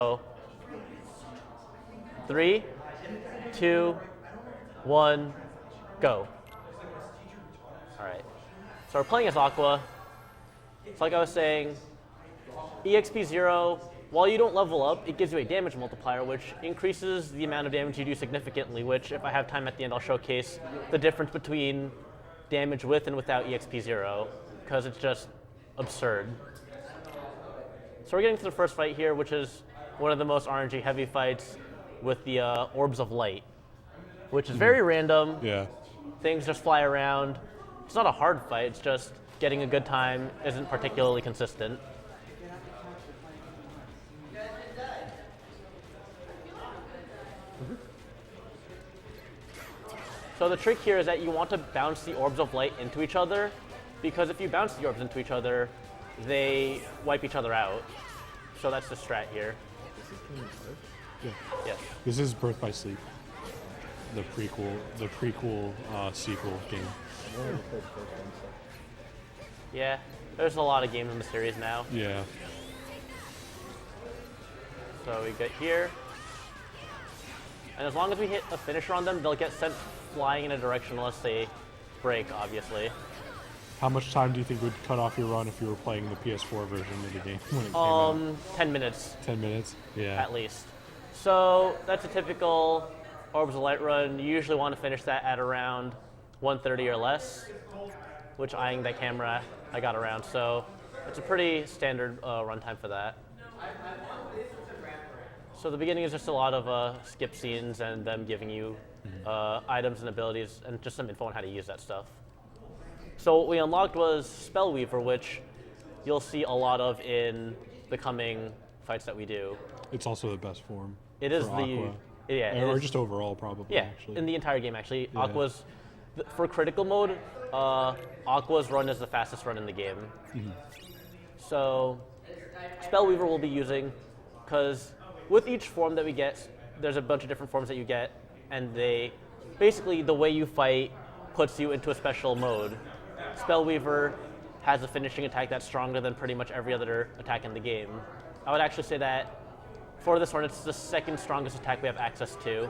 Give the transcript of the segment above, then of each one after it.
So, 3, 2, 1, go. All right. So we're playing as Aqua. So like I was saying, EXP 0, while you don't level up, it gives you a damage multiplier, which increases the amount of damage you do significantly, which if I have time at the end, I'll showcase the difference between damage with and without EXP 0, because it's just absurd. So we're getting to the first fight here, which is one of the most RNG heavy fights with the Orbs of Light, which is very random. Yeah. Things just fly around. It's not a hard fight, it's just getting a good time isn't particularly consistent. So the trick here is that you want to bounce the Orbs of Light into each other, because if you bounce the orbs into each other, they wipe each other out. So that's the strat here. Yeah. Yes. This is Birth by Sleep, the prequel sequel game. Yeah, there's a lot of games in the series now. Yeah. So we get here. And as long as we hit a finisher on them, they'll get sent flying in a direction unless they break, obviously. How much time do you think would cut off your run if you were playing the PS4 version of the game when it came out? 10 minutes. 10 minutes? Yeah. At least. So that's a typical Orbs of Light run. You usually want to finish that at around 1:30 or less, which eyeing that camera, I got around. So it's a pretty standard runtime for that. So the beginning is just a lot of skip scenes and them giving you items and abilities and just some info on how to use that stuff. So what we unlocked was Spellweaver, which you'll see a lot of in the coming fights that we do. It's also the best form. It is for Aqua. Or just overall, probably. Yeah, actually. in the entire game, actually. Yeah. Aqua's, for critical mode, Aqua's run is the fastest run in the game. Mm-hmm. So Spellweaver we'll be using, because with each form that we get, there's a bunch of different forms that you get, and they, basically the way you fight puts you into a special mode. Spellweaver has a finishing attack that's stronger than pretty much every other attack in the game. I would actually say that for this run, it's the second strongest attack we have access to,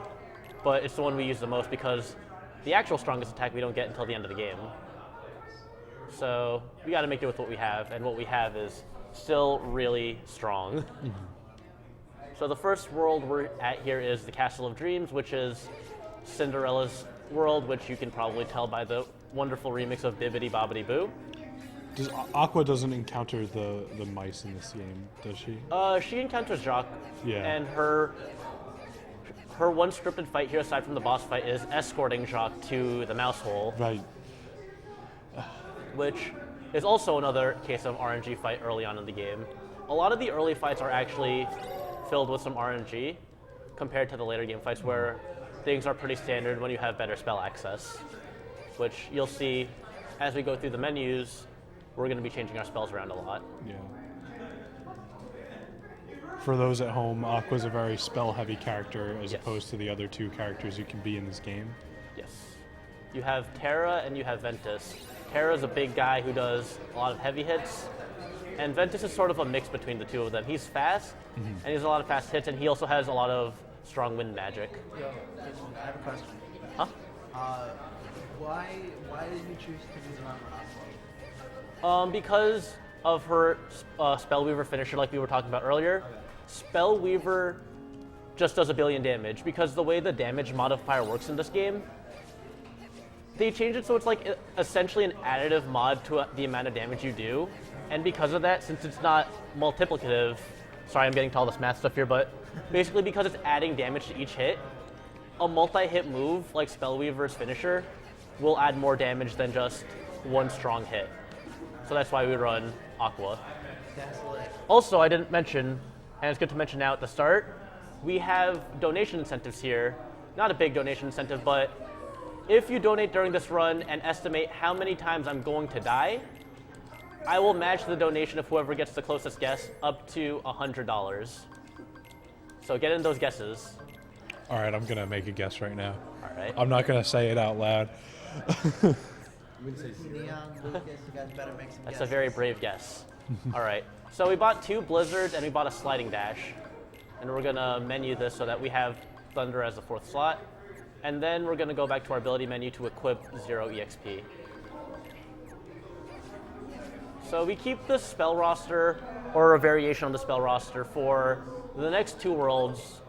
but it's the one we use the most because the actual strongest attack we don't get until the end of the game. So we got to make do with what we have, and what we have is still really strong. So the first world we're at here is the Castle of Dreams, which is Cinderella's world, which you can probably tell by the wonderful remix of Bibbidi Bobbidi Boo. Aqua doesn't encounter the mice in this game, does she? She encounters Jacques, Yeah. and her one scripted fight here, aside from the boss fight, is escorting Jacques to the mouse hole, Right. which is also another case of RNG fight early on in the game. A lot of the early fights are actually filled with some RNG compared to the later game fights where things are pretty standard when you have better spell access, which you'll see as we go through the menus. We're going to be changing our spells around a lot. Yeah. For those at home, Aqua's a very spell-heavy character as Yes. opposed to the other two characters you can be in this game. Yes. You have Terra and you have Ventus. Terra's a big guy who does a lot of heavy hits, and Ventus is sort of a mix between the two of them. He's fast, and he has a lot of fast hits, and he also has a lot of strong wind magic. Yo, I have a question. Huh? Why did you choose to use Aqua? Because of her Spellweaver finisher like we were talking about earlier, Spellweaver just does a billion damage, because the way the damage modifier works in this game, they changed it so it's like essentially an additive mod to the amount of damage you do. And because of that, since it's not multiplicative, sorry I'm getting to all this math stuff here, but basically because it's adding damage to each hit, a multi-hit move like Spellweaver's finisher will add more damage than just one strong hit. So that's why we run Aqua. That's lit. Also, I didn't mention, and it's good to mention now at the start, we have donation incentives here. Not a big donation incentive, but if you donate during this run and estimate how many times I'm going to die, I will match the donation of whoever gets the closest guess up to $100. So get in those guesses. All right, I'm going to make a guess right now. All right. I'm not going to say it out loud. Neon, Lucas, you guys better make some That's guesses. a very brave guess. All right. So we bought 2 blizzards and we bought a sliding dash. and we're gonna menu this so that we have Thunder as the 4th slot. And then we're gonna go back to our ability menu to equip 0 EXP. So we keep the spell roster, or a variation on the spell roster, for the next 2 worlds,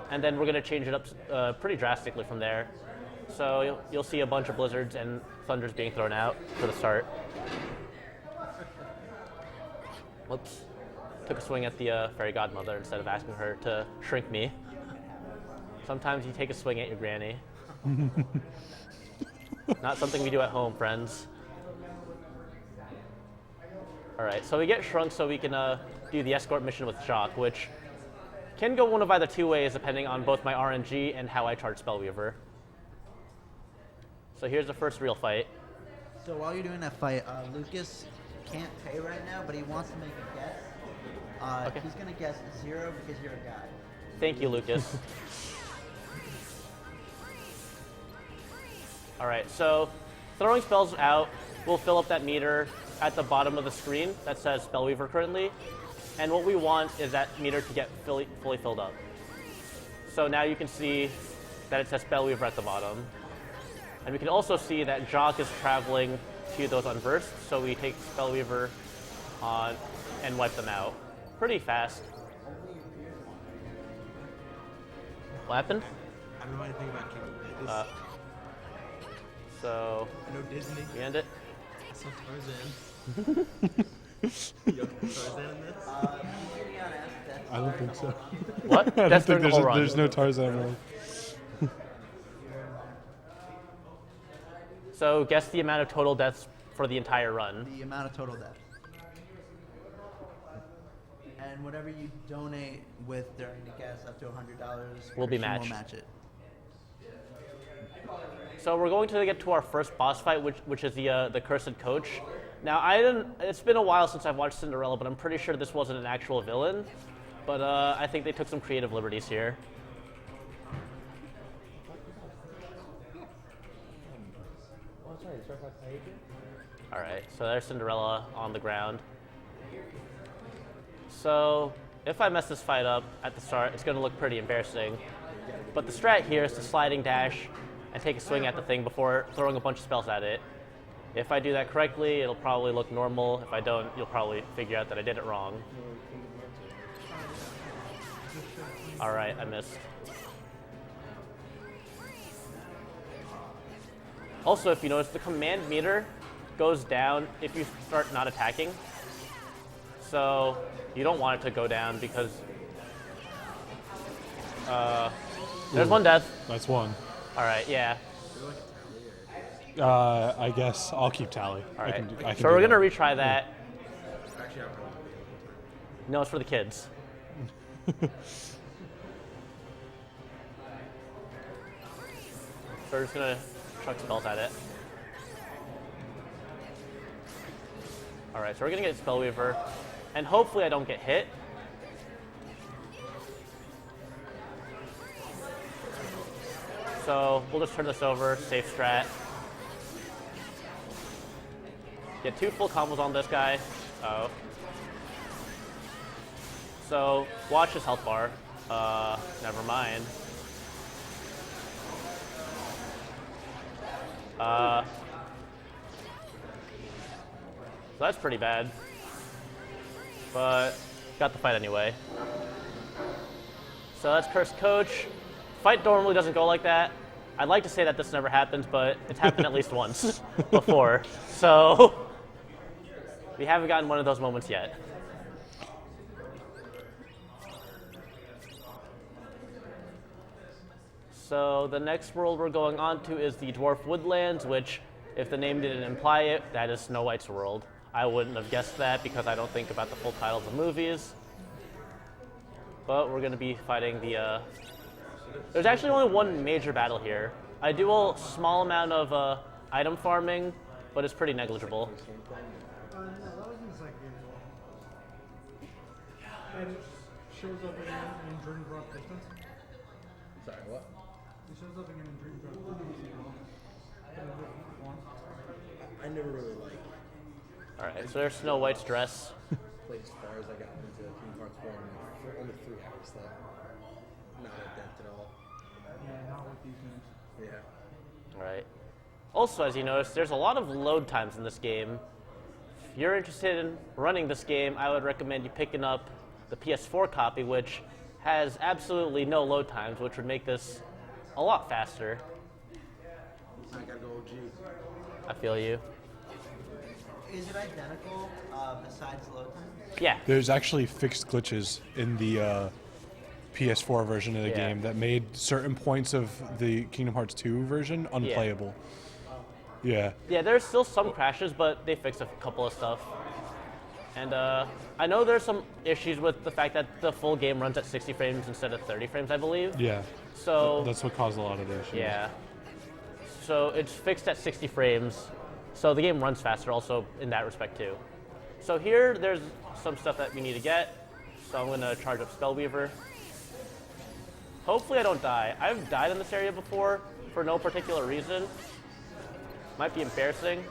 and then we're gonna change it up pretty drastically from there. So you'll see a bunch of blizzards and thunders being thrown out for the start. Whoops. Took a swing at the fairy godmother instead of asking her to shrink me. Sometimes you take a swing at your granny. Not something we do at home, friends. All right, so we get shrunk so we can do the escort mission with Jock, which can go one of either 2 ways depending on both my RNG and how I charge Spellweaver. So here's the first real fight. So while you're doing that fight, Lucas can't pay right now, but he wants to make a guess. Okay. He's going to guess 0 because you're a guy. Thank you, Lucas. All right, so throwing spells out will fill up that meter at the bottom of the screen that says Spellweaver currently. And what we want is that meter to get fully filled up. So now you can see that it says Spellweaver at the bottom. And we can also see that Jock is traveling to those unversed, so we take Spellweaver on and wipe them out pretty fast. What happened? I don't know anything about Kingdom. So I know Disney. we end it. I saw Tarzan. Yo, Tarzan in this? I don't think so. What? I don't That's think during the whole run. there's no Tarzan world. So guess the amount of total deaths for the entire run. The amount of total deaths. And whatever you donate with during the guess, up to $100, Will be Christian matched. Will match it. So we're going to get to our first boss fight, which is the Cursed Coach. Now it's been a while since I've watched Cinderella, but I'm pretty sure this wasn't an actual villain. But I think they took some creative liberties here. All right, so there's Cinderella on the ground. So if I mess this fight up at the start, it's going to look pretty embarrassing. But the strat here is to sliding dash and take a swing at the thing before throwing a bunch of spells at it. If I do that correctly, it'll probably look normal. If I don't, you'll probably figure out that I did it wrong. All right, I missed. Also, if you notice, the command meter goes down if you start not attacking. So you don't want it to go down because there's one death. That's one. All right, yeah. I guess I'll keep tally. All right. I can So we're do gonna that. retry that. Actually, I'm probably No, it's for the kids. So we're just gonna chuck spells at it. All right, so we're gonna get Spellweaver, and hopefully I don't get hit. So we'll just turn this over, safe strat. Get 2 full combos on this guy. Oh. So watch his health bar. Never mind. So that's pretty bad. But got the fight anyway. So that's Cursed Coach. Fight normally doesn't go like that. I'd like to say that this never happens, but it's happened at least once before. So we haven't gotten one of those moments yet. So the next world we're going on to is the Dwarf Woodlands, which, if the name didn't imply it, that is Snow White's world. I wouldn't have guessed that because I don't think about the full titles of movies. But we're going to be fighting the... There's actually only one major battle here. I do a small amount of item farming, but it's pretty negligible. No, that was in the second game. And it shows up again in Dream Drop Distance. sorry, what? It shows up again in Dream Drop Distance. I never really like All right, so there's Snow White's dress. played as far as I got into Kingdom Hearts 1. Only 3 hours left. at all. Yeah, not with these moves. Yeah. All right. Also, as you notice, there's a lot of load times in this game. If you're interested in running this game, I would recommend you picking up the PS4 copy, which has absolutely no load times, which would make this a lot faster. I gotta go OG. I feel you. Is it identical besides load time? Yeah. There's actually fixed glitches in the PS4 version of the Yeah. game that made certain points of the Kingdom Hearts 2 version unplayable. Yeah. Yeah, there's still some crashes, but they fixed a couple of stuff. And I know there's some issues with the fact that the full game runs at 60 frames instead of 30 frames, I believe. Yeah. So That's what caused a lot of the issues. yeah. So it's fixed at 60 frames. So the game runs faster also in that respect too. So here there's some stuff that we need to get. So I'm gonna charge up Spellweaver. Hopefully I don't die. I've died in this area before for no particular reason. Might be embarrassing.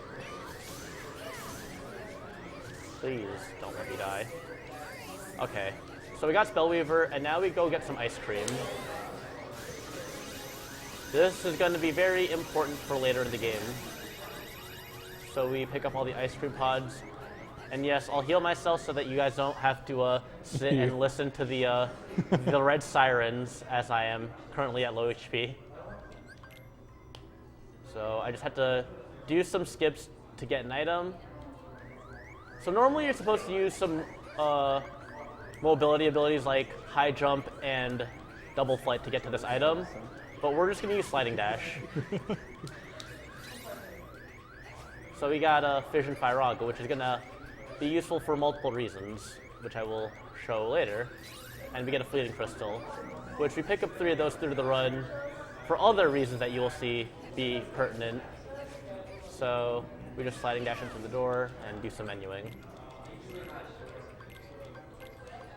Please don't let me die. Okay. So we got Spellweaver, and now we go get some ice cream. This is going to be very important for later in the game. So we pick up all the ice cream pods. And yes, I'll heal myself so that you guys don't have to sit and listen to the red sirens as I am currently at low HP. So I just have to do some skips to get an item. So normally you're supposed to use some mobility abilities like high jump and double flight to get to this item, but we're just gonna use sliding dash. So we got Fission Firaga, which is gonna be useful for multiple reasons, which I will show later. And we get a Fleeting Crystal, which we pick up 3 of those through the run for other reasons that you will see be pertinent. So we just sliding dash into the door and do some menuing.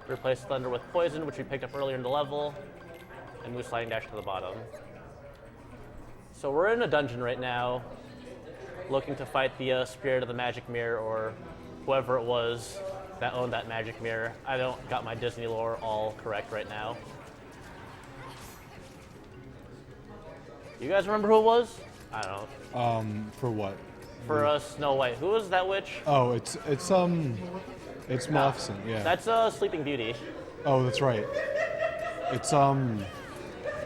Replace Thunder with Poison, which we picked up earlier in the level, and move sliding dash to the bottom. So we're in a dungeon right now, looking to fight the Spirit of the Magic Mirror, or whoever it was that owned that magic mirror. I don't got my Disney lore all correct right now. You guys remember who it was? I don't know. For what? For Snow White. Who was that witch? Oh, it's Maleficent. Yeah. That's Sleeping Beauty. Oh, that's right. It's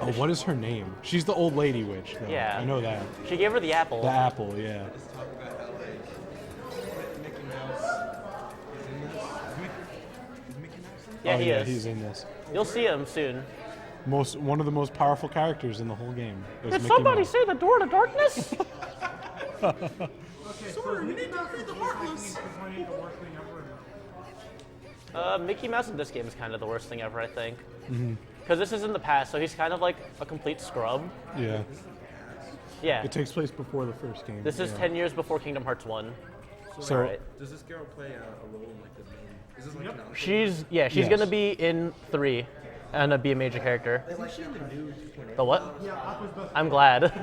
Oh, what is her name? She's the old lady witch, though. Yeah. I know that. She gave her the apple. The apple, yeah. Let's talk about how like Mickey Mouse is in this. Is Mickey Mouse in it? Yeah, Oh, he yeah, is. he's in this. You'll see him soon. One of the most powerful characters in the whole game. is Did Mickey somebody Mouse. say the door to darkness? Okay, sorry, we need to read the Heartless. The worst thing ever. Mickey Mouse in this game is kind of the worst thing ever, I think. Because this is in the past, so he's kind of like a complete scrub. Yeah. Yeah. It takes place before the first game. This is yeah. 10 years before Kingdom Hearts 1. So, Alright. Does this girl play a role in like the main? Is this like an outfit? She's Yes. gonna be in 3 and be a major character. Isn't she in the new 2.8? The what? Yeah, Aqua's best. I'm glad.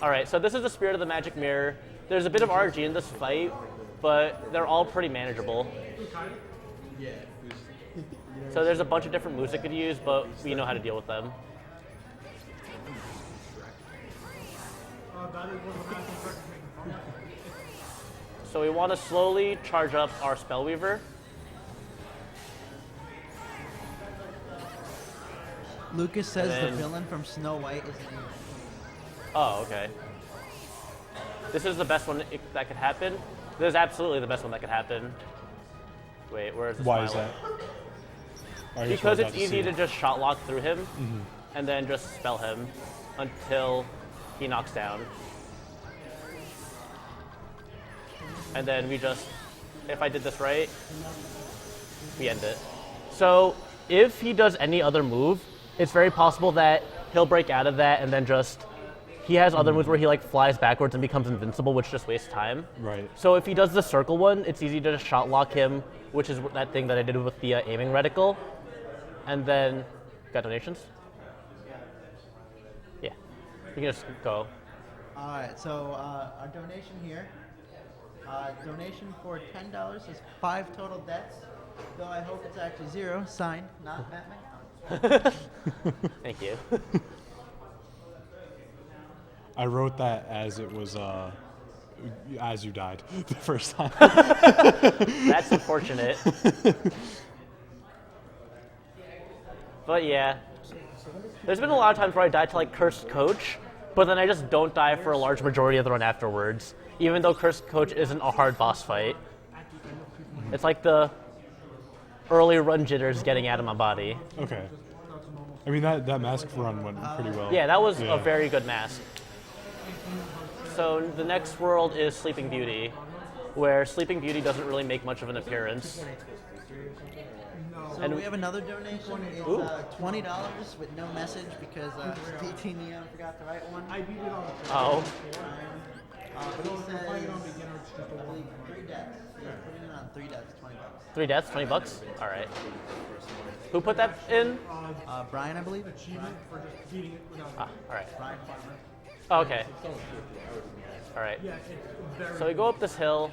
Alright, so this is the Spirit of the Magic Mirror. There's a bit of RNG in this fight, but they're all pretty manageable. Yeah. So there's a bunch of different moves I could use, but we know how to deal with them. That is one of the massive records making fun. So we want to slowly charge up our Spellweaver. Lucas says And then- the villain from Snow White is in Oh, okay. This is the best one that could happen. This is absolutely the best one that could happen. Wait, where is the Why is smile? that? Are you Because sure it's about easy see to it? just shot lock through him and then just spell him until he knocks down. And then we just, if I did this right, we end it. So if he does any other move, it's very possible that he'll break out of that and then just, he has other moves where he like flies backwards and becomes invincible, which just wastes time. Right. So if he does the circle one, it's easy to just shot lock him, which is that thing that I did with the aiming reticle. And then, got donations? Yeah, we can just go. Alright, so our donation here. Donation for $10 is 5 total deaths. Though I hope it's actually 0. Signed, not Matt McDonald. Thank you. put that as it was as you died the first time. That's unfortunate. But yeah, there's been a lot of times where I died to like Cursed Coach, but then I just don't die for a large majority of the run afterwards, even though Cursed Coach isn't a hard boss fight. It's like the early run jitters getting out of my body. Okay. I mean, that mask run went pretty well. Yeah, that was a very good mask. So the next world is Sleeping Beauty, where Sleeping Beauty doesn't really make much of an appearance. So we have another donation. It's $20 with no message because PT Neon forgot to write one. I beat it on the Oh, But he says, playing it on beginner, it's just a I one. believe 3 deaths. He's putting it on 3 deaths, $20. 3 deaths, $20? All right. Who put that in? Brian, I believe. Achievement for just beating it without Ah, all right. Brian Farmer. Oh, okay. All right. Yeah, it's very So we go up this hill,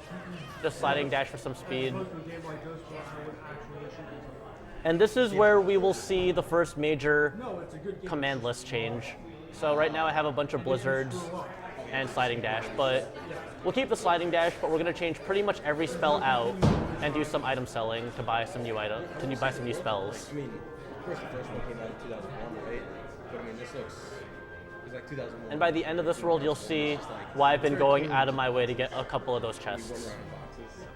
just sliding dash for some speed. close to a game like this where I would actually shoot something. And this is where we will see the first major No, it's a good game. command list change. So right now I have a bunch of blizzards and sliding dash, but we'll keep the sliding dash, but we're going to change pretty much every spell out and do some item selling to buy some new buy some new spells. I mean, of course, the first one came out in 2001, right? But I mean, this looks. It's like 2001. And by the end of this world, you'll see why I've been going out of my way to get a couple of those One chests. round of boxes.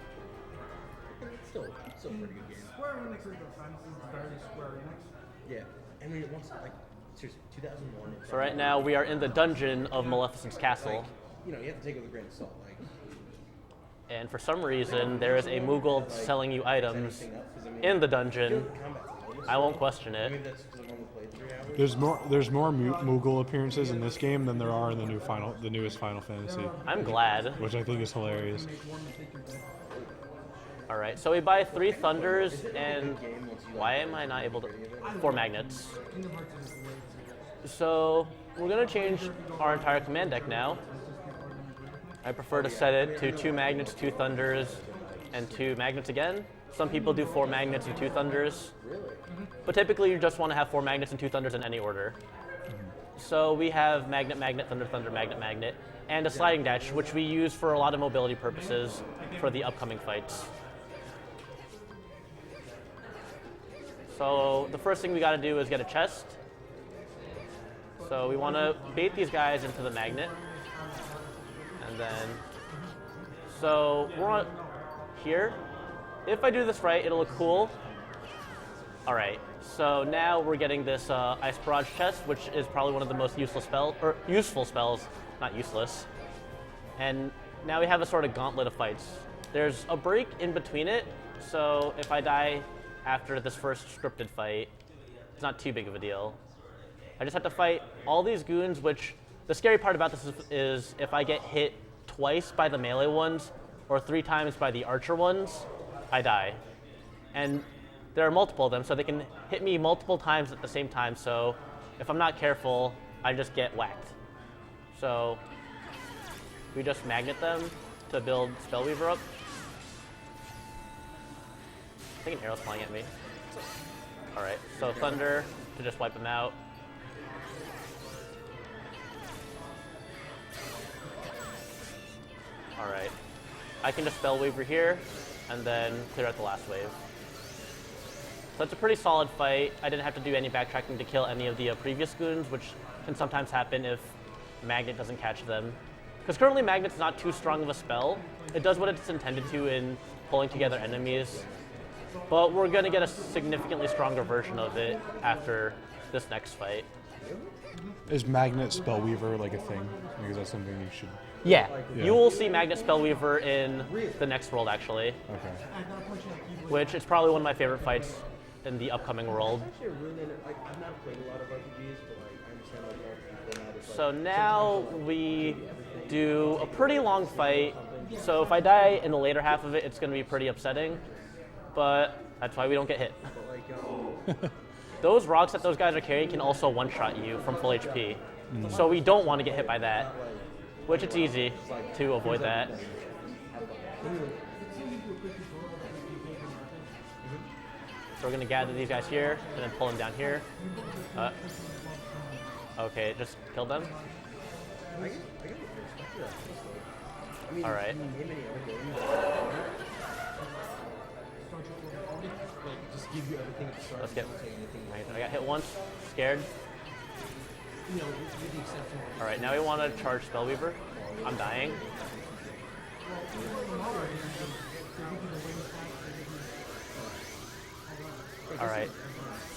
It's still a pretty good game. Square Enix is defense is very Square Enix. Yeah. I mean, once, like, seriously, 2001. So right now we are in the dungeon of Maleficent's castle. You know, you have to take it with a grain of salt. Like, And for some reason, there is a Moogle selling you items in the dungeon. I won't question I mean, it. that's because I've only played 3 hours. There's more Moogle appearances in this game than there are in the newest Final Fantasy, I'm glad. which I think is hilarious. All right, so we buy 3 Thunders, and why am I not able to? 4 Magnets. So we're gonna change our entire command deck now. I prefer to set it to 2 Magnets, 2 Thunders, and 2 Magnets again. Some people do 4 Magnets and 2 Thunders. But typically you just want to have 4 Magnets and 2 Thunders in any order. So we have Magnet, Magnet, Thunder, Thunder, Magnet, Magnet, and a sliding dash, which we use for a lot of mobility purposes for the upcoming fights. So the first thing we gotta do is get a chest. So we wanna bait these guys into the magnet. And then, so we're on here. If I do this right, it'll look cool. All right, so now we're getting this Ice Barrage chest, which is probably one of the most useful spells, not useless. And now we have a sort of gauntlet of fights. There's a break in between it, so if I die after this first scripted fight, it's not too big of a deal. I just have to fight all these goons, which the scary part about this is if I get hit twice by the melee ones or 3 times by the archer ones, I die. And there are multiple of them, so they can hit me multiple times at the same time, so if I'm not careful, I just get whacked. So we just magnet them to build Spellweaver up. I think an arrow's flying at me. All right, so Thunder to just wipe them out. All right, I can just Spellweaver here and then clear out the last wave. So it's a pretty solid fight. I didn't have to do any backtracking to kill any of the previous goons, which can sometimes happen if Magnet doesn't catch them. Because currently Magnet's not too strong of a spell. It does what it's intended to in pulling together enemies. But we're going to get a significantly stronger version of it after this next fight. Is Magnet Spellweaver like a thing? Because that's something you should. Yeah, Yeah. you will see Magnet Spellweaver in the next world, actually. Okay. Which is probably one of my favorite fights in the upcoming world. Actually, like, I've not played a lot of RPGs, but like, I understand like all the format is like. So now we do a pretty long fight. So if I die in the later half of it, it's going to be pretty upsetting. But that's why we don't get hit. Those rocks that those guys are carrying can also one-shot you from full HP. So we don't want to get hit by that, which it's easy to avoid that. So we're going to gather these guys here and then pull them down here. Okay, just kill them. All right. Just give you everything at the start. Let's get. Don't take anything. I got hit once. Scared. You know, with the exception of All right. Now we want to charge Spellweaver. I'm dying. All right.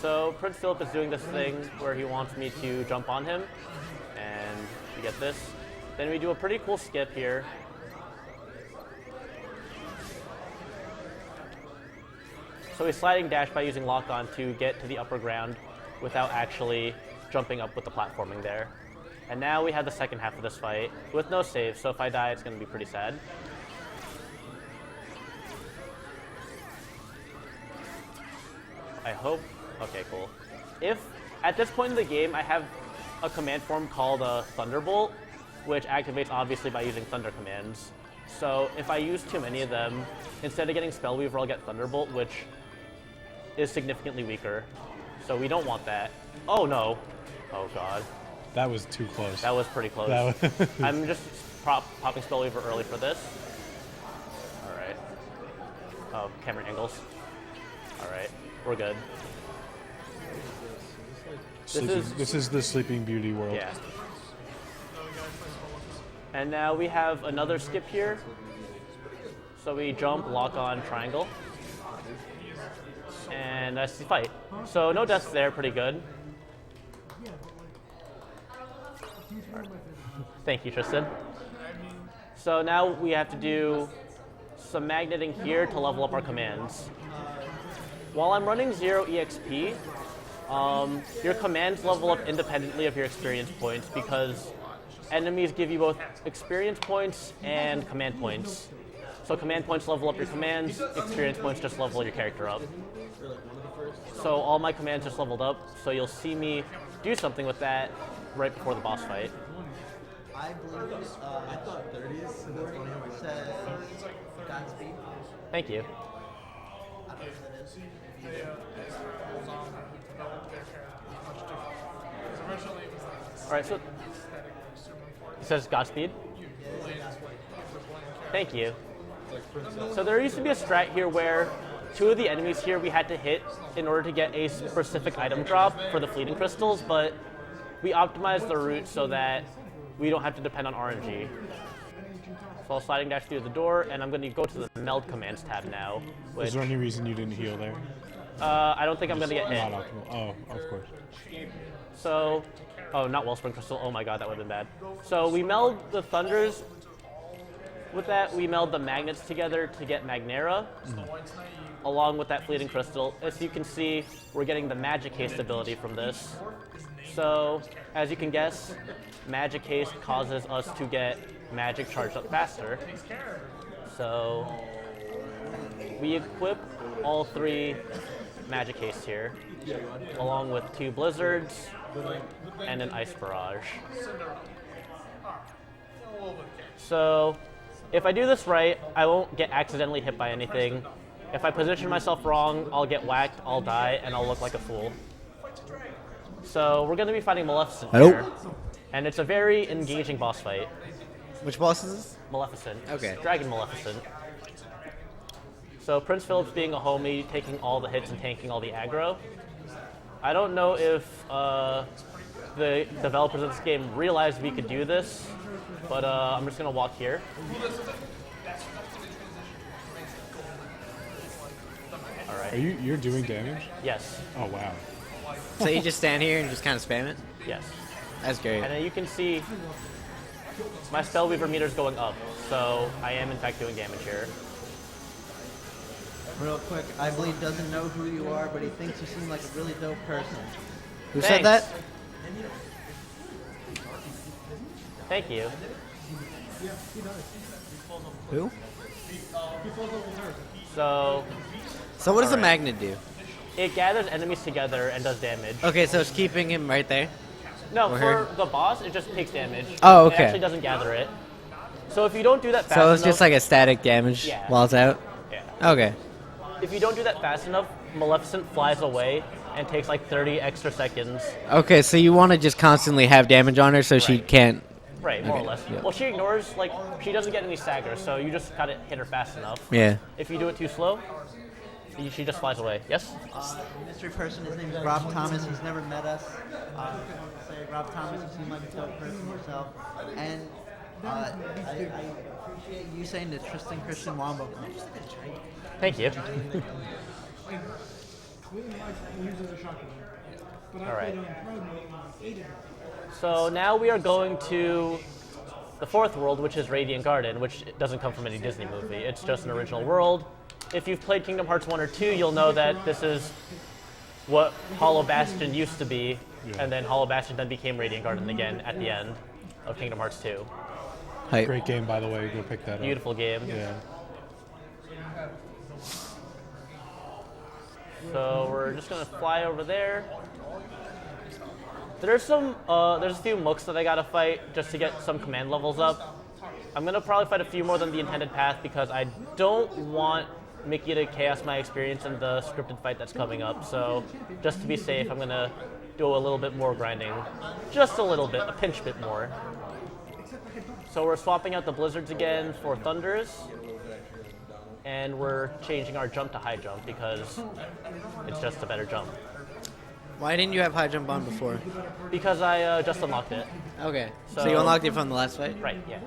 So Prince Philip is doing this thing where he wants me to jump on him, and we get this. Then we do a pretty cool skip here. So we sliding dash by using lock on to get to the upper ground without actually jumping up with the platforming there. And now we have the second half of this fight with no save, so if I die, it's going to be pretty sad. I hope. Okay, cool. If at this point in the game I have a command form called a Thunderbolt, which activates obviously by using Thunder commands. So if I use too many of them, instead of getting Spellweaver, I'll get Thunderbolt, which is significantly weaker. So we don't want that. Oh no. Oh god. That was too close. That was pretty close. That was I'm just popping Spellweaver early for this. Alright. Oh, camera angles. Alright, we're good. This is the Sleeping Beauty world. Yeah. And now we have another skip here. So we jump, lock on, triangle. And that's the fight. So no deaths there, pretty good. Thank you, Tristan. So now we have to do some magneting here to level up our commands. While I'm running 0 EXP, your commands level up independently of your experience points because enemies give you both experience points and command points. So command points level up your commands, experience points just level your character up. So all my commands just leveled up, so you'll see me do something with that right before the boss fight. I believe I thought 30s said Godspeed. Thank you. I don't know what that is. Alright, so it says Godspeed. Thank you. So there used to be a strat here where 2 of the enemies here we had to hit in order to get a specific item drop for the fleeting crystals, but we optimized the route so that we don't have to depend on RNG. So I'll sliding dash through the door, and I'm going to go to the meld commands tab now. Which, Is there any reason you didn't heal there? I don't think I'm going to get hit. Not optimal. Oh, of course. So, oh, not Wellspring Crystal. Oh my god, that would have been bad. So we meld the Thunders. With that, we meld the magnets together to get Magnera, along with that Fleeting Crystal. As you can see, we're getting the Magic Haste ability from this. So, as you can guess, Magic Haste causes us to get magic charged up faster. So, we equip all 3 Magic Haste here, along with 2 Blizzards and an Ice Barrage. So, if I do this right, I won't get accidentally hit by anything. If I position myself wrong, I'll get whacked, I'll die, and I'll look like a fool. So we're going to be fighting Maleficent here. And it's a very engaging boss fight. Which boss is this? Maleficent. Okay. Dragon Maleficent. So Prince Philip's being a homie, taking all the hits and tanking all the aggro. I don't know if the developers of this game realized we could do this, but I'm just going to walk here. All right. You're doing damage? Yes. Oh wow. So you just stand here and just kind of spam it? Yes. That's great. And then you can see my Spellweaver meter's going up, so I am in fact doing damage here. Real quick, I believe doesn't know who you are, but he thinks you seem like a really dope person. Who Thanks. said that? Thank you. Who? So So what does the Alright. magnet do? it gathers enemies together and does damage. Okay, so it's keeping him right there. No, Or for her. the boss, it just takes damage. Oh, It okay. actually doesn't gather it. So if you don't do that fast So it's enough, just like a static damage Yeah. while it's out? yeah. Okay. If you don't do that fast enough, Maleficent flies away and takes like 30 extra seconds. Okay, so you want to just constantly have damage on her so she Right. can't Right, more or Okay, less. yeah. Well, she ignores, like, she doesn't get any staggers, so you just gotta hit her fast enough. Yeah. If you do it too slow, she just flies away. Yes? Mystery person, his name is Rob Thomas. He's never met us. I just want to say, Rob Thomas, you seem like a dope person yourself. And I appreciate you saying the Tristan Christian Wombo. Thank you. Clinton uses a shotgun. But I Alright. played on Pro mode and I hated it. So now we are going to the fourth world, which is Radiant Garden, which doesn't come from any Disney movie. It's just an original world. If you've played Kingdom Hearts 1 or 2, you'll know that this is what Hollow Bastion used to be, and then Hollow Bastion then became Radiant Garden again at the end of Kingdom Hearts 2. Hype. Great game, by the way. Go pick that Beautiful game. up. Yeah. So we're just gonna fly over there. There's a few mooks that I gotta fight just to get some command levels up. I'm gonna probably fight a few more than the intended path because I don't want Mickey to chaos my experience in the scripted fight that's coming up. So just to be safe, I'm gonna do a little bit more grinding. Just a little bit, a pinch bit more. So we're swapping out the blizzards again for thunders. And we're changing our jump to high jump because it's just a better jump. Why didn't you have high jump on before? Because I just unlocked it. Okay. So, So- you unlocked it from the last fight? Right, yeah.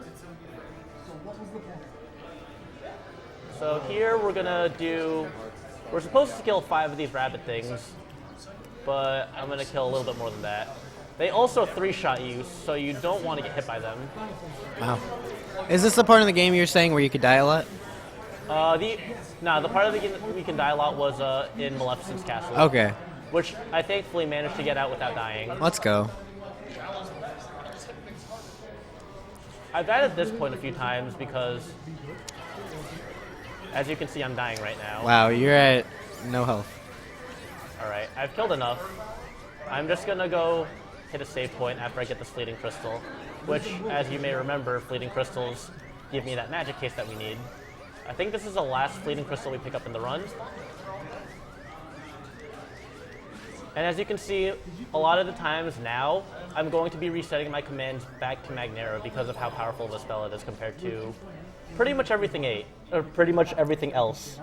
So here we're supposed to kill 5 of these rabbit things, but I'm gonna kill a little bit more than that. They also 3-shot you, so you don't want to get hit by them. Wow. Is this the part of the game you're saying where you could die a lot? The part of the game that we can die a lot was in Maleficent's castle. Okay. Which I thankfully managed to get out without dying. Let's go. I've died at this point a few times because, as you can see, I'm dying right now. Wow, you're at no health. Alright, I've killed enough. I'm just gonna go hit a save point after I get this fleeting crystal, which, as you may remember, fleeting crystals give me that magic case that we need. I think this is the last fleeting crystal we pick up in the run. And as you can see, a lot of the times now, I'm going to be resetting my commands back to Magnera because of how powerful of a spell it is compared to pretty much everything else.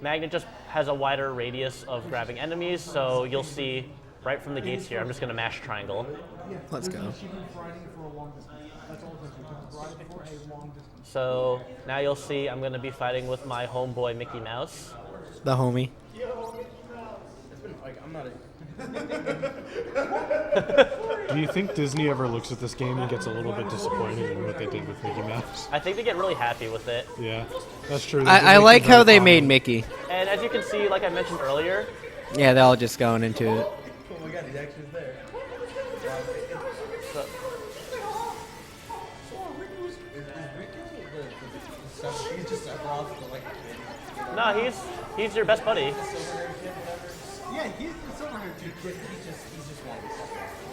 Magnet just has a wider radius of grabbing enemies, so you'll see right from the gates here, I'm just going to mash triangle. Let's go. So now you'll see I'm going to be fighting with my homeboy Mickey Mouse. The homie. Like, I'm not a... Do you think Disney ever looks at this game and gets a little bit disappointed in what they did with Mickey Mouse? I think they get really happy with it. Yeah, that's true. I like how they made Mickey. And as you can see, like I mentioned earlier, Yeah, they're all just going into it. Oh my god, he's actually there. so, He's just Sephiroth, but like... no, he's your best buddy. Yeah, he's the silver hair too. He's just one of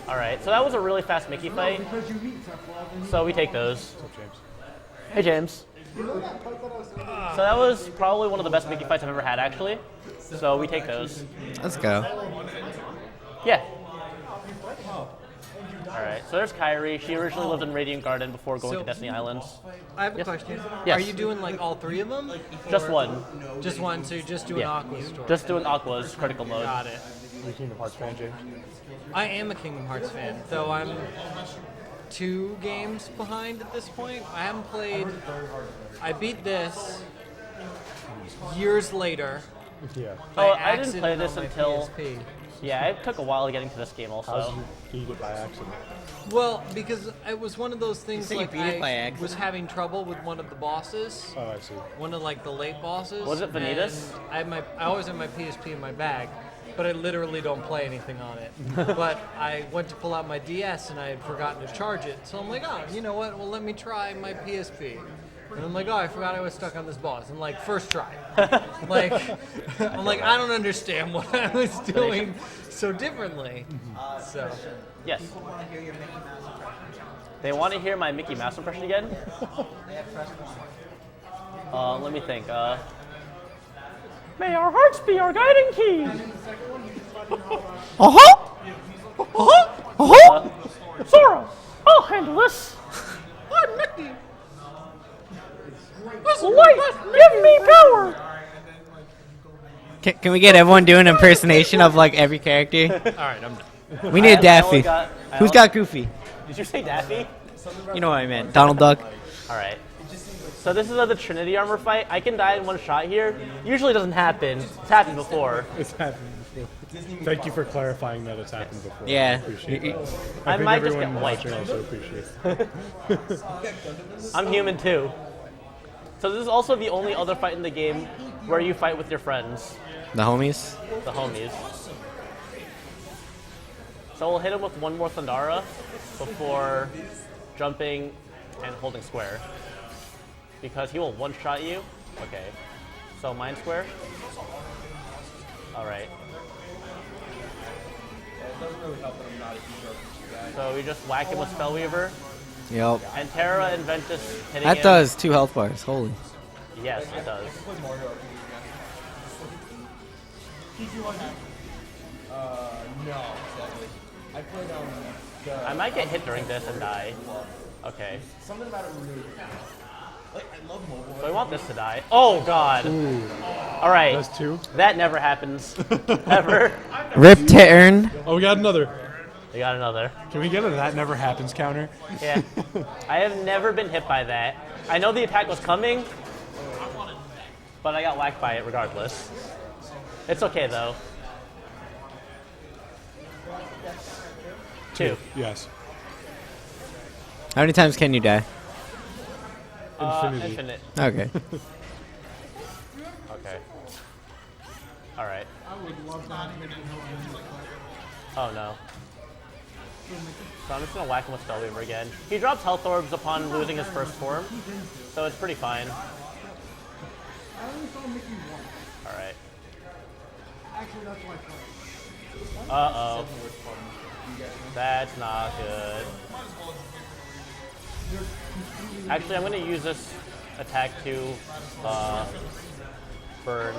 the All right, so that was a really fast Mickey fight. Because you meet Sephiroth and So we take those. James. Hey, James. So that was probably one of the best Mickey fights I've ever had, actually. So we take those. Let's go. Yeah. All right, so there's Kyrie. She originally lived in Radiant Garden before going to Destiny Islands. I have a Yes. question. Yes. Are you doing like all 3 of them? Just one. Just one, so you're just doing Yeah. Aqua's story. Just doing Aqua's critical mode. Got it. You Kingdom Hearts fan, James? I am a Kingdom Hearts fan, though I'm 2 games behind at this point. I haven't played. I beat this years later. Yeah. by Oh, I didn't accident play on this my until. PSP. Yeah, it took a while getting to this game How'd also. you beat it by accident? Well, because it was one of those things say you like beat it by I accident? was having trouble with one of the bosses. Oh, I see. One of like the late bosses. Was it Vanitas? and I always have my PSP in my bag, but I literally don't play anything on it. But I went to pull out my DS and I had forgotten to charge it, so I'm like, oh, you know what? Well, let me try my PSP. And I'm like, oh, I forgot I was stuck on this boss. And like, first try. Like, I'm like, I don't understand what I was doing so differently. So, Yes. want to hear your Mickey Mouse impression. They want to hear my Mickey Mouse impression again? They have press 1. Let me think. May our hearts be our guiding key. Sora, oh hello. Regardless, I'm Mickey. Light, give me power. Can we get everyone doing an impersonation of like every character? All right, I'm done. We need I Daffy. only got- I Who's only- got Goofy? Did you say Daffy? You know what I meant. Donald Duck. All right. So this is the Trinity armor fight. I can die in one shot here. Usually doesn't happen. It's happened before. It's happened before. Thank you for clarifying that it's happened before. Yeah. Appreciate that. I I think might just everyone get wiped. watching also appreciates it. I'm human too. So this is also the only other fight in the game where you fight with your friends, The homies. the homies. So we'll hit him with one more Thundara before jumping and holding square. Because he will one-shot you. Okay. So mind square. Alright. So we just whack him with Spellweaver. Yep. And Terra and Ventus hitting That him. does 2 health bars. Holy. Yes, it does. No, exactly. I played I might get hit during this and die. Okay. something about it really. Like I love mobile. So I want this to die. Oh god. Alright. That's 2. That never happens. Ever. Rip to earn. Oh, we got another. We got another. Can we get a that never happens counter? Yeah. I have never been hit by that. I know the attack was coming, but I got whacked by it regardless. It's okay though. 2. Yes. How many times can you die? Infinity. Infinite. Okay. Okay. Alright. I would love that. But you know, Oh no. So I'm just gonna whack him with Spellweaver again. He drops health orbs upon losing his first form, so it's pretty fine. I only saw Mickey once. Alright. Actually, that's why I tried. Uh-oh. That's not good. Actually, I'm gonna use this attack to burn.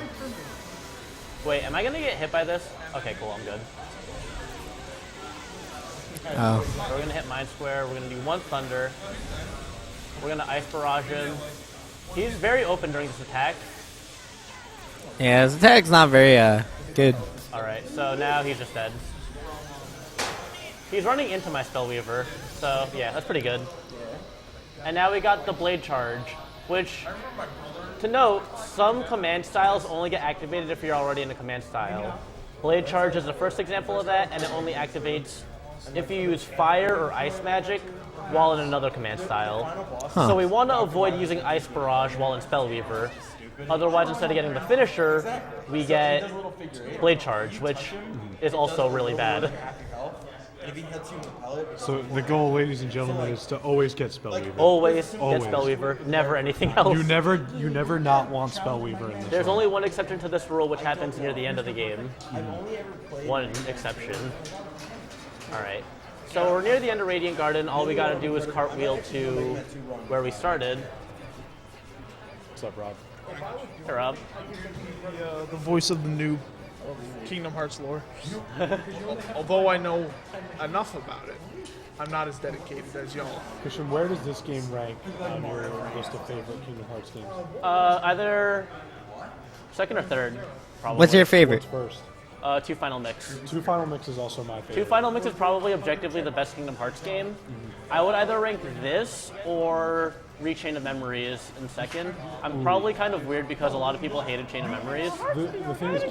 Wait, am I gonna get hit by this? Okay, cool, I'm good. Oh. So we're gonna hit Mind Square, we're gonna do 1 Thunder. We're gonna Ice Barrage him. He's very open during this attack. Yeah, his attack's not very good. Alright, so now he's just dead. He's running into my Spellweaver, so yeah, that's pretty good. And now we got the Blade Charge, which, to note, some command styles only get activated if you're already in a command style. Blade Charge is the first example of that, and it only activates if you use Fire or Ice Magic while in another command style. So we want to avoid using Ice Barrage while in Spellweaver. Otherwise, instead of getting the finisher, we get Blade Charge, which is also really bad. If he hits you with a pellet, So the goal, ladies and gentlemen, is to always get Spellweaver. Always get Always. Spellweaver, never anything else. You never not want Spellweaver in this. There's one. only one exception to this rule, which happens near the end of the game. One exception. Alright. So we're near the end of Radiant Garden. All we gotta do is cartwheel to where we started. What's up, Rob? Hey, Rob. The voice of the noob of Kingdom Hearts lore. Although I know enough about it, I'm not as dedicated as y'all. Christian, where does this game rank on your list of favorite Kingdom Hearts games? Either second or third, probably. What's your favorite? What's first? 2 Final Mix. 2 Final Mix is also my 2 favorite. Final Mix is probably objectively the best Kingdom Hearts game. I would either rank this or Chain of Memories in second. I'm probably kind of weird because a lot of people hated Chain of Memories. The thing is,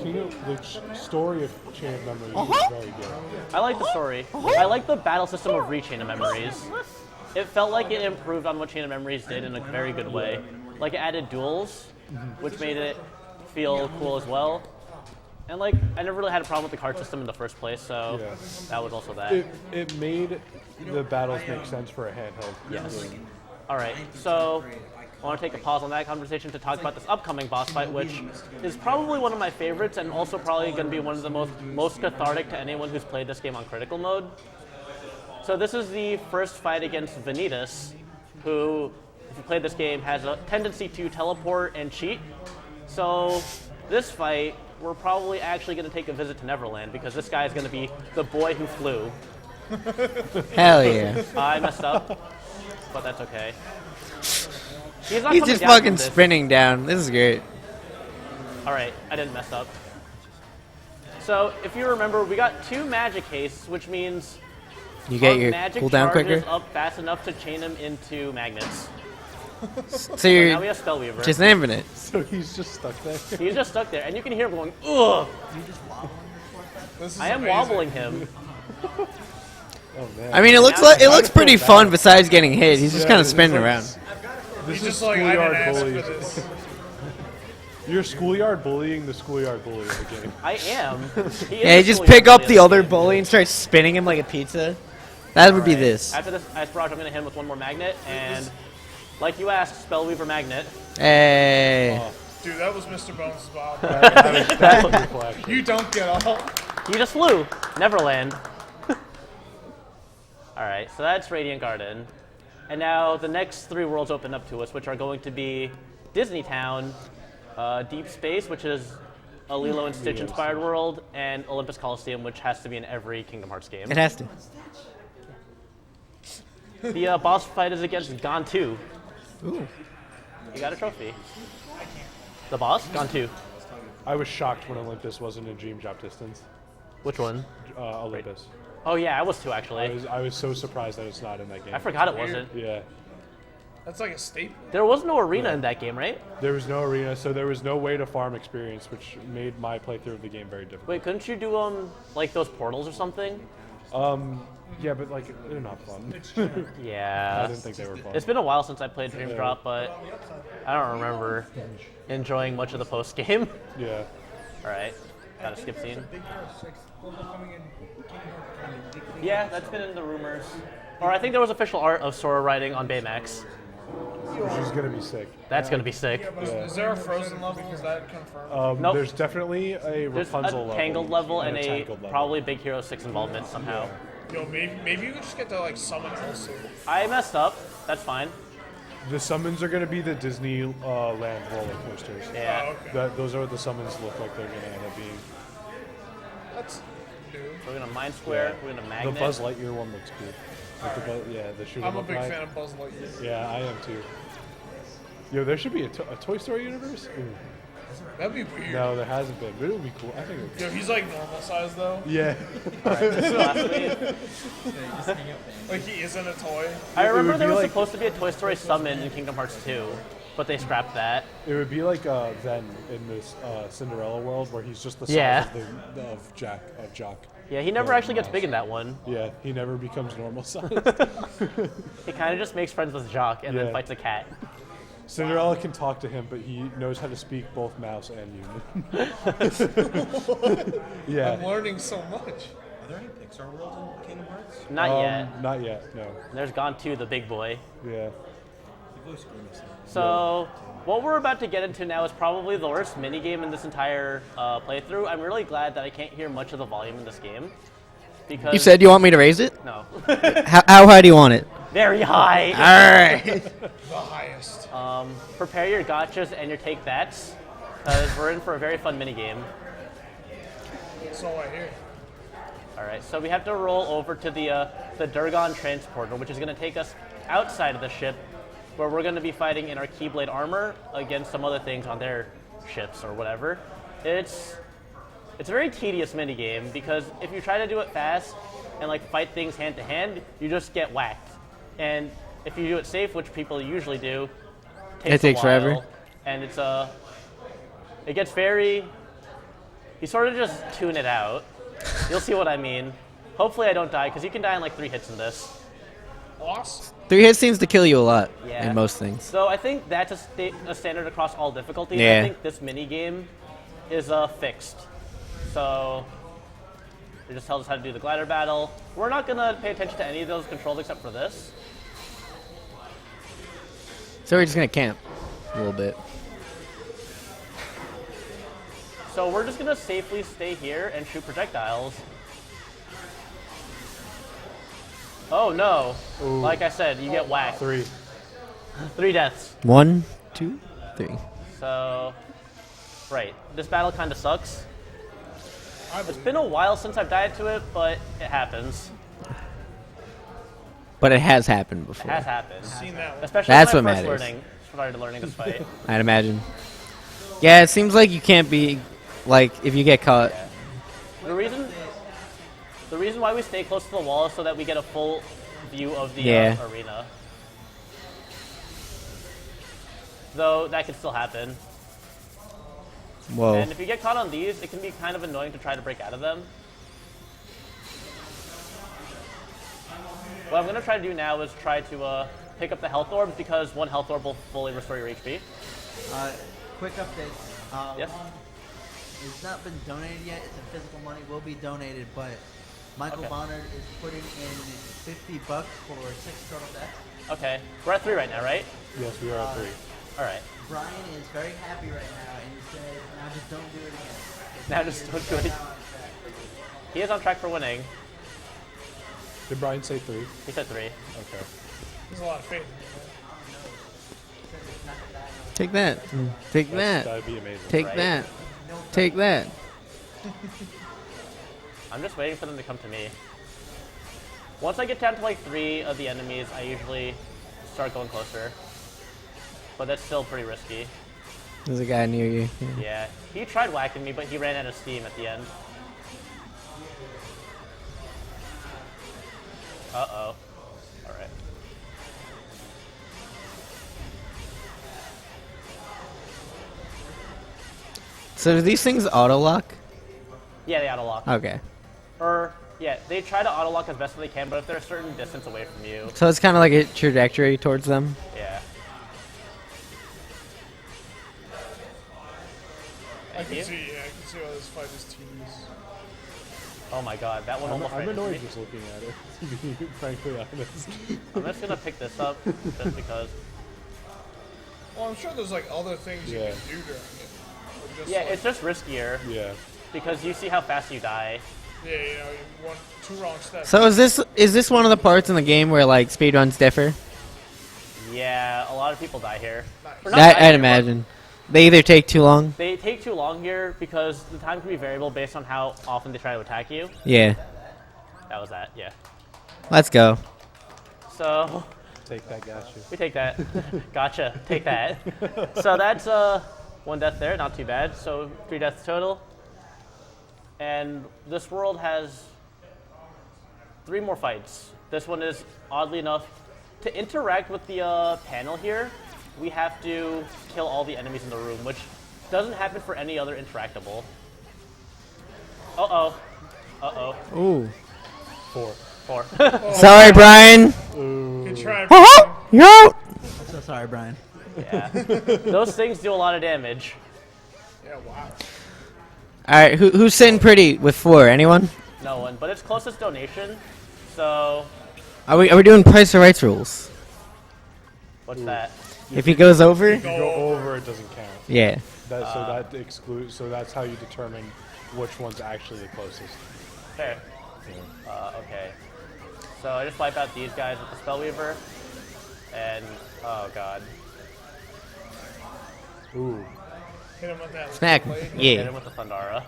the story of Chain of Memories is very good. I like the story. I like the battle system of Chain of Memories. It felt like it improved on what Chain of Memories did in a very good way. Like it added duels, which made it feel cool as well. And like, I never really had a problem with the card system in the first place, so Yeah. that was also that. It made the battles make sense for a handheld. Yes. game. All right, so I want to take a pause on that conversation to talk about this upcoming boss fight, which is probably one of my favorites and also probably going to be one of the most cathartic to anyone who's played this game on critical mode. So this is the first fight against Vanitas, who, if you played this game, has a tendency to teleport and cheat. So this fight, we're probably actually going to take a visit to Neverland because this guy is going to be the boy who flew. Hell yeah. I messed up, but that's okay. He's not He's coming just down from fucking this. spinning down. This is great. All right, I didn't mess up. So if you remember, we got 2 magic hastes, which means You get our your magic cooldown charges quicker. up fast enough to chain them into magnets. So Now we you're have Spellweaver. just infinite. So he's just stuck there. He's just stuck there, and you can hear him going, ugh. This is I am amazing. wobbling him. Oh man. I mean, it looks Now like it I looks feel pretty bad. fun. Besides getting hit, he's just Yeah, kind of it's spinning like- around. This He's is just like, I schoolyard didn't ask for bullying. this. You're schoolyard bullying the schoolyard bully of the game. I am. He is Yeah, the you just schoolyard pick up bully the of other game. bully and start spinning him like a pizza. That would be Alright. this. After this Ice Barrage, I'm going to hit him with one more magnet, and like you asked, Spellweaver magnet. Hey. Dude, that was Mr. Bones' Bob. That was beautiful, actually. You don't get all. You just flew. Neverland. Alright, so that's Radiant Garden. And now the next 3 worlds open up to us, which are going to be Disney Town, Deep Space, which is a Lilo and Stitch inspired world, and Olympus Coliseum, which has to be in every Kingdom Hearts game. It has to. The boss fight is against Gone 2. Ooh. You got a trophy. The boss? Gone 2. I was shocked when Olympus wasn't in Dream Drop distance. Which one? Olympus. Oh yeah, I was 2 I actually. was so surprised that it's not in that game. I forgot it wasn't. Yeah. That's like a staple. There was no arena in that game, right? There was no arena, so there was no way to farm experience, which made my playthrough of the game very difficult. Wait, couldn't you do like those portals or something? Yeah, but like they're not fun. I Yeah. didn't think they were fun. It's been a while since I played Dream Drop, but I don't remember enjoying much of the post game. Yeah. All right, got a skip scene. Yeah, that's been in the rumors. Or I think there was official art of Sora riding on Baymax. Which is gonna be sick. That's gonna be sick. Is there a Frozen level? Is that confirmed? Nope. There's definitely a There's Rapunzel a level. Tangled level and a Tangled level. probably Big Hero 6 involvement somehow. Yo, maybe you could just get to like summon also. I messed up. That's fine. The summons are gonna be the Disney land roller coasters. Yeah. Oh, okay. Those are what the summons look like they're gonna end up being. That's new. We're gonna Mind Square. We're gonna The Magnet. Buzz Lightyear one looks cool. Like the shoot 'em I'm a up big guy. fan of Buzz Lightyear. Yeah, I am too. Yo, there should be a Toy Story universe. Ooh. That'd be weird. No, there hasn't been, but it would be cool. I think it would. Yo, he's like normal size though. Yeah. Lastly, Like he isn't a toy. I remember would there be was like- supposed to be a Toy Story summon in Kingdom Hearts 2, but they scrapped that. It would be like Zen in this Cinderella world where he's just the size Yeah. of Jock. Yeah, he never Yeah, actually gets nice. big in that one. Yeah, he never becomes normal size. He kind of just makes friends with Jock and then Yeah. fights a cat. Cinderella can talk to him, but he knows how to speak both mouse and human. yeah. I'm learning so much. Are there any Pixar worlds in Kingdom Hearts? Not yet. Not yet, no. And there's Gone 2, the big boy. Yeah. The voice grimace. So, what we're about to get into now is probably the worst minigame in this entire playthrough. I'm really glad that I can't hear much of the volume in this game. Because You said you want me to raise it? no. How high do you want it? Very high. All right. The highest. Prepare your gotchas and your take bats, because we're in for a very fun minigame. That's all I hear. All right, so we have to roll over to the Durgon transporter, which is going to take us outside of the ship, where we're going to be fighting in our Keyblade armor against some other things on their ships or whatever. It's a very tedious minigame because if you try to do it fast and like fight things hand to hand, you just get whacked. And if you do it safe, which people usually do, It takes a forever. while, and it gets very. You sort of just tune it out. You'll see what I mean. Hopefully I don't die, because you can die in like 3 hits in this. Loss? 3 hits seems to kill you a lot Yeah. in most things. So I think that's a standard across all difficulties. Yeah. I think this mini game is fixed. So it just tells us how to do the glider battle. We're not gonna pay attention to any of those controls except for this. So we're just gonna camp a little bit. So we're just gonna safely stay here and shoot projectiles. Oh no! Ooh. Like I said, you get whacked. 3. 3 deaths. 1, 2, 3. So, right, this battle kind of sucks. It's been a while since I've died to it, but it happens. But it has happened before. It has happened. Seen that one. Especially That's when I what first matters. started learning this fight. I'd imagine. Yeah, it seems like you can't be, like, if you get caught. The reason why we stay close to the wall is so that we get a full view of the Yeah. arena. Though that could still happen. Whoa. And if you get caught on these, it can be kind of annoying to try to break out of them. What I'm going to try to do now is try to pick up the health orbs because one health orb will fully restore your HP. Quick update. Yes? It's not been donated yet. It's a physical money. Will be donated, but Michael Okay. Bonner is putting in $50 for 6 total deaths. Okay, we're at 3 right now, right? Yes, we are at 3. All right. Brian is very happy right now, and he says, "Now just don't do it again." Now just don't do it. He is on track for winning. Did Brian say 3? He said 3. Okay. There's a lot of faith. Take that. Take that. That'd be amazing. Take Right. that. Take that. I'm just waiting for them to come to me. Once I get down to like 3 of the enemies, I usually start going closer. But that's still pretty risky. There's a guy near you. Yeah. Yeah, he tried whacking me, but he ran out of steam at the end. Uh-oh. All right. So do these things auto lock? Yeah, they auto-lock. Okay. Or, yeah, they try to auto-lock as best as they can, but if they're a certain distance away from you, So it's kind of like a trajectory towards them. yeah. I Thank can you. see, I can see why this fight is tedious. Oh my god, that one almost I'm ran into me. annoyed just looking at it, to be frankly honest. I'm just gonna pick this up, just because. Well, I'm sure there's like other things you Yeah. can do during it. But just Yeah, like, it's just riskier, Yeah. because you see how fast you die. yeah, you know, you 2 wrong steps. So is this one of the parts in the game where like speedruns differ? Yeah, a lot of people die here. Nice. Or not die I'd here, but imagine. They either take too long. They take too long here because the time can be variable based on how often they try to attack you. Yeah. That was that, yeah. Let's go. So, Take that, gotcha. we take that. Gotcha, take that. So that's 1 death there, not too bad. So 3 deaths total. And this world has 3 more fights. This one is, oddly enough, to interact with the panel here, we have to kill all the enemies in the room, which doesn't happen for any other interactable. Uh-oh. Uh-oh. Ooh. 4. 4. Sorry, Brian. Good try. You're out. I'm so sorry, Brian. Yeah. Those things do a lot of damage. Yeah, wow. All right, who's sitting pretty with 4? Anyone? No one, but it's closest donation, so Are we doing price or rights rules? what's that? If he goes over, If you go over, it doesn't count. yeah. That excludes. So that's how you determine which one's actually the closest. Fair. Okay. So I just wipe out these guys with the Spellweaver, and oh god, Ooh. Hit him with that. Smack. blade. hit Yeah. him with the Thundara.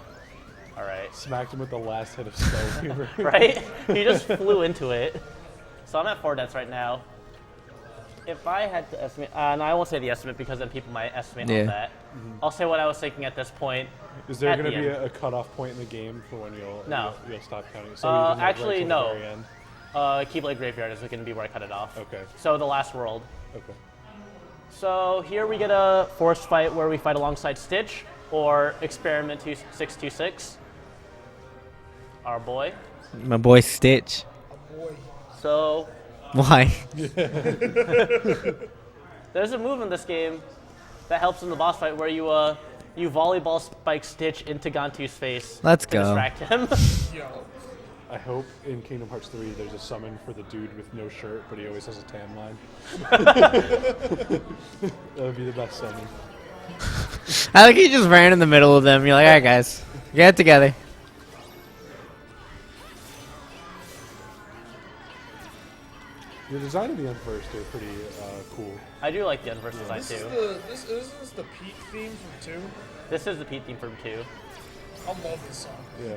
All right, Smacked him with the last hit of Spellweaver. right? He just flew into it. So I'm at 4 deaths right now. If I had to estimate, no, I won't say the estimate because then people might estimate Yeah. on that. I'll say what I was thinking at this point. Is there At going the to be end. a cutoff point in the game for when No. you'll stop counting? So even, like, Actually, right till no. the very end? Keyblade Graveyard is going to be where I cut it off. Okay. So the last world. Okay. So here we get a forced fight where we fight alongside Stitch or Experiment 626, our boy. My boy Stitch. Boy. So Why? there's a move in this game that helps in the boss fight where you volleyball spike Stitch into Gantu's face Let's to go. distract him. Yo. I hope in Kingdom Hearts 3 there's a summon for the dude with no shirt, but he always has a tan line. That would be the best summon. I think he just ran in the middle of them. You're like, all right, guys, get it together. The design of the Emperors are pretty cool. I do like the Unverse design This is too. this is the Pete theme from 2. This is the Pete theme from 2. I love this song. Yeah.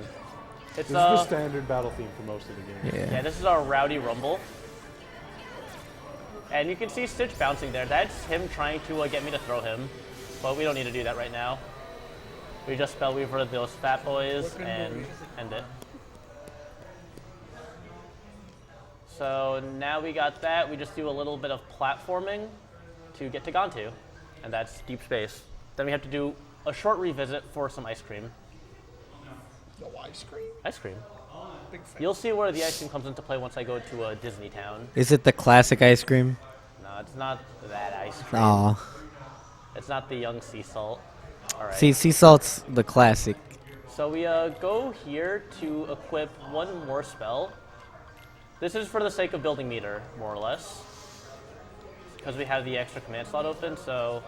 It's This is the standard battle theme for most of the game. Yeah. yeah, this is our Rowdy Rumble. And you can see Stitch bouncing there. That's him trying to get me to throw him. But we don't need to do that right now. We just Spellweaver those fat boys and end it. So now we got that. We just do a little bit of platforming to get to Gantu. And that's deep space. Then we have to do a short revisit for some ice cream. No ice cream? Ice cream. Big fan. You'll see where the ice cream comes into play once I go to a Disney town. Is it the classic ice cream? No, it's not that ice cream. Aw. It's not the young sea salt. All right. See, sea salt's the classic. So we go here to equip one more spell. This is for the sake of building meter, more or less. Because we have the extra command slot open, so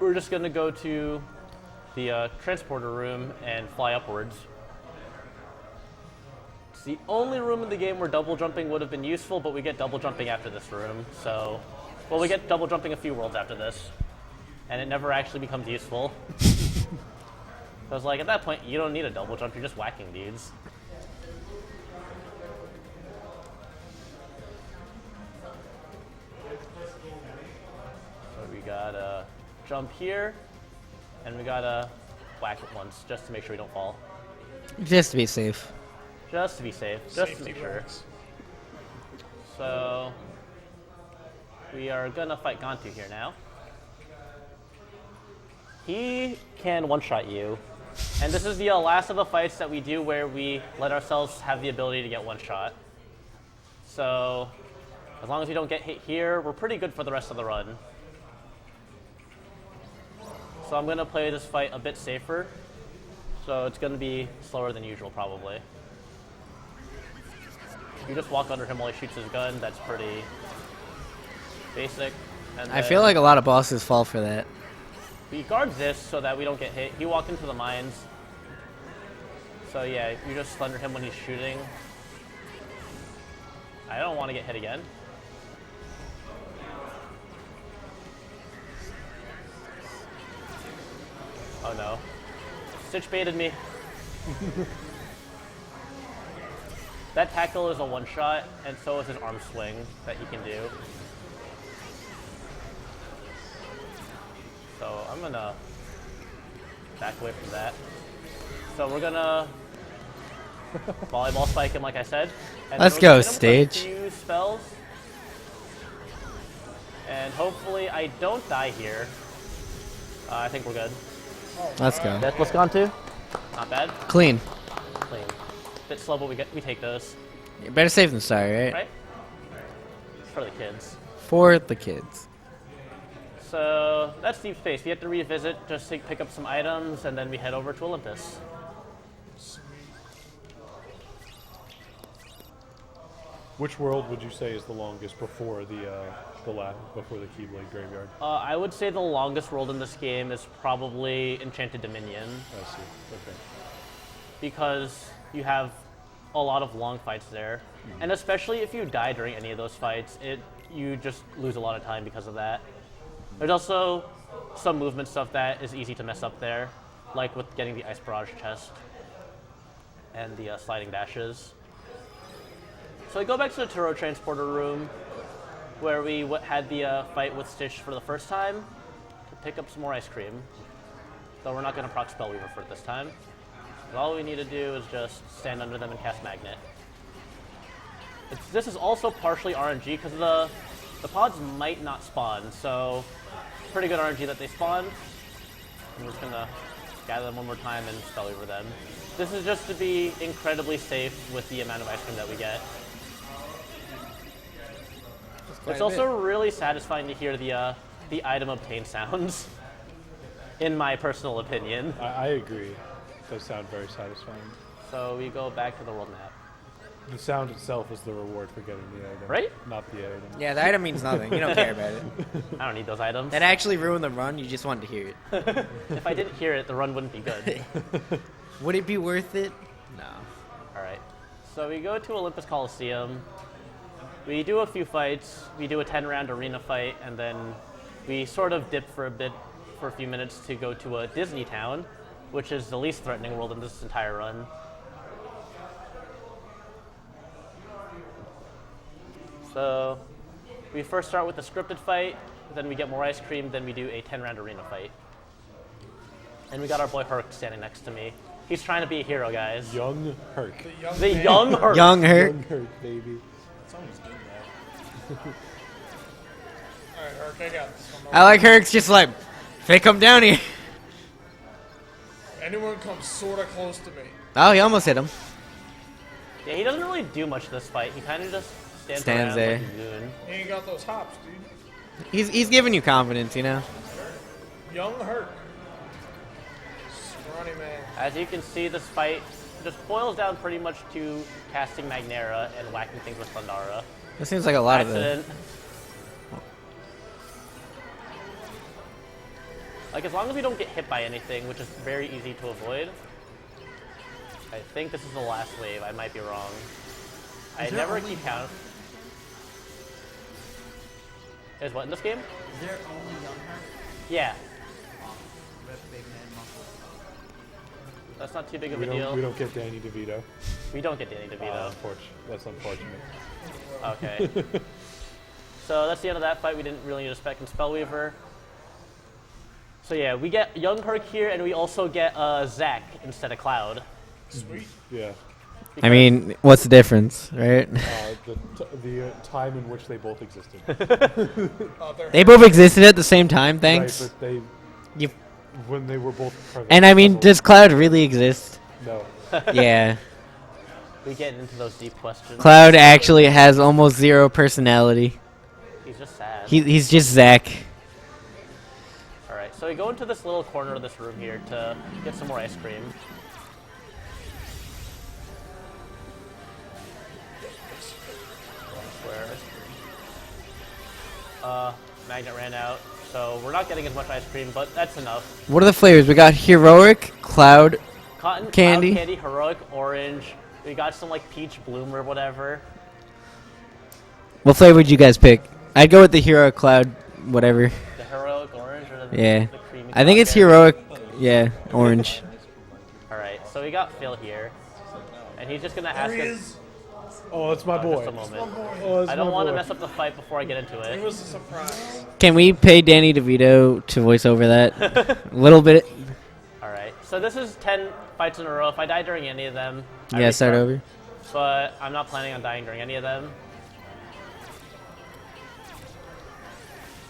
we're just going to go to the transporter room and fly upwards. It's the only room in the game where double jumping would have been useful, but we get double jumping after this room, so... Well, we get double jumping a few worlds after this, and it never actually becomes useful. I was like, at that point, you don't need a double jump, you're just whacking dudes. So we gotta jump here, and we gotta whack it once, just to make sure we don't fall. Just to be safe. Just to be safe, just to make sure. So, we are gonna fight Gantu here now. He can one-shot you, and this is the last of the fights that we do where we let ourselves have the ability to get one-shot. So, as long as we don't get hit here, we're pretty good for the rest of the run. So I'm gonna play this fight a bit safer, so it's gonna be slower than usual probably. You just walk under him while he shoots his gun, that's pretty basic. And I feel like a lot of bosses fall for that. he guards this so that we don't get hit. He walked into the mines. So yeah, you just thunder him when he's shooting. I don't want to get hit again. Oh no. Stitch baited me. That tackle is a one-shot, and so is his arm swing that he can do. So I'm gonna back away from that. So we're gonna volleyball spike him, like I said. And Let's then go, we're gonna hit him with a Stage. few spells. And hopefully I don't die here. I think we're good. Let's go. That's what's gone to. Not bad. Clean. Clean. Bit slow, but we take those. Better safe than sorry, right? Right? For the kids. For the kids. So that's deep space. We have to revisit just to pick up some items, and then we head over to Olympus. Which world would you say is the longest before the Keyblade Graveyard? I would say the longest world in this game is probably Enchanted Dominion, I see. Okay. because you have a lot of long fights there, and especially if you die during any of those fights, you just lose a lot of time because of that. There's also some movement stuff that is easy to mess up there, like with getting the Ice Barrage chest and the sliding dashes. So we go back to the Turo Transporter room, where we had the fight with Stitch for the first time, to pick up some more ice cream. Though we're not going to proc Spellweaver for it this time. But all we need to do is just stand under them and cast Magnet. This is also partially RNG, because the pods might not spawn, so pretty good RNG that they spawn. I'm just going to gather them one more time and Spellweaver them. This is just to be incredibly safe with the amount of ice cream that we get. It's also really satisfying to hear the item obtain sounds, in my personal opinion. I agree. It does sound very satisfying. So we go back to the world map. The sound itself is the reward for getting the item. Right? Not the item. Yeah, the item means nothing. You don't care about it. I don't need those items. That actually ruined the run. You just wanted to hear it. If I didn't hear it, the run wouldn't be good. Would it be worth it? No. All right. So we go to Olympus Coliseum. We do a few fights. We do a 10-round arena fight, and then we sort of dip for a few minutes to go to a Disney town, which is the least threatening world in this entire run. So We first start with a scripted fight, then we get more ice cream, then we do a 10-round arena fight. And we got our boy Herc standing next to me. He's trying to be a hero, guys. Young Herc. The young Herc. Young Herc. Young Herc, baby. Someone's doing that. Alright, Herc, I got this one. I like Herc's just like, if they come down here. Anyone comes sort of close to me. Oh, he almost hit him. Yeah, he doesn't really do much this fight. He kind of just stands around there. like a goon. He ain't got those hops, dude. He's giving you confidence, you know. Young Herc. Scrawny man. As you can see, this fight just boils down pretty much to casting Magnera and whacking things with Thundara. That seems like a lot of it. Accident. Like, as long as we don't get hit by anything, which is very easy to avoid. I think this is the last wave. I might be wrong. I there never only keep count. Is what in this game? Is there only young Herc? Yeah. Rip big man muscle. That's not too big of We a deal. don't get Danny DeVito. We don't get Danny DeVito. That's unfortunate. Okay. So that's the end of that fight. We didn't really need a Spec and Spellweaver. So yeah, we get Young Herc here, and we also get Zac instead of Cloud. Sweet. Yeah. I mean, what's the difference, right? The time in which they both existed. They both existed at the same time, thanks. Right, but You- when they were both present. And I mean, does Cloud really exist? No. Yeah. We get into those deep questions. Cloud actually has almost zero personality. He's just sad. He's just Zac. Alright, so we go into this little corner of this room here to get some more ice cream. Magnet ran out, so we're not getting as much ice cream, but that's enough. What are the flavors? We got Heroic, Cloud, Cotton Candy. Cloud candy, heroic, orange. We got some like peach bloom or whatever. What flavor would you guys pick? I'd go with the Heroic Cloud, whatever. The heroic orange or the, Yeah. the creamy. I think it's cloudberry? Heroic, yeah, orange. Alright, so we got Phil here, and he's just gonna ask There he us. is. Oh, it's my boy. Just a moment. Oh, it's I don't my want to boy. mess up the fight before I get into It it. was a surprise. Can we pay Danny DeVito to voice over that? A little bit. Alright, so this is 10 fights in a row. If I die during any of them, I Yeah, start restart. over. But I'm not planning on dying during any of them.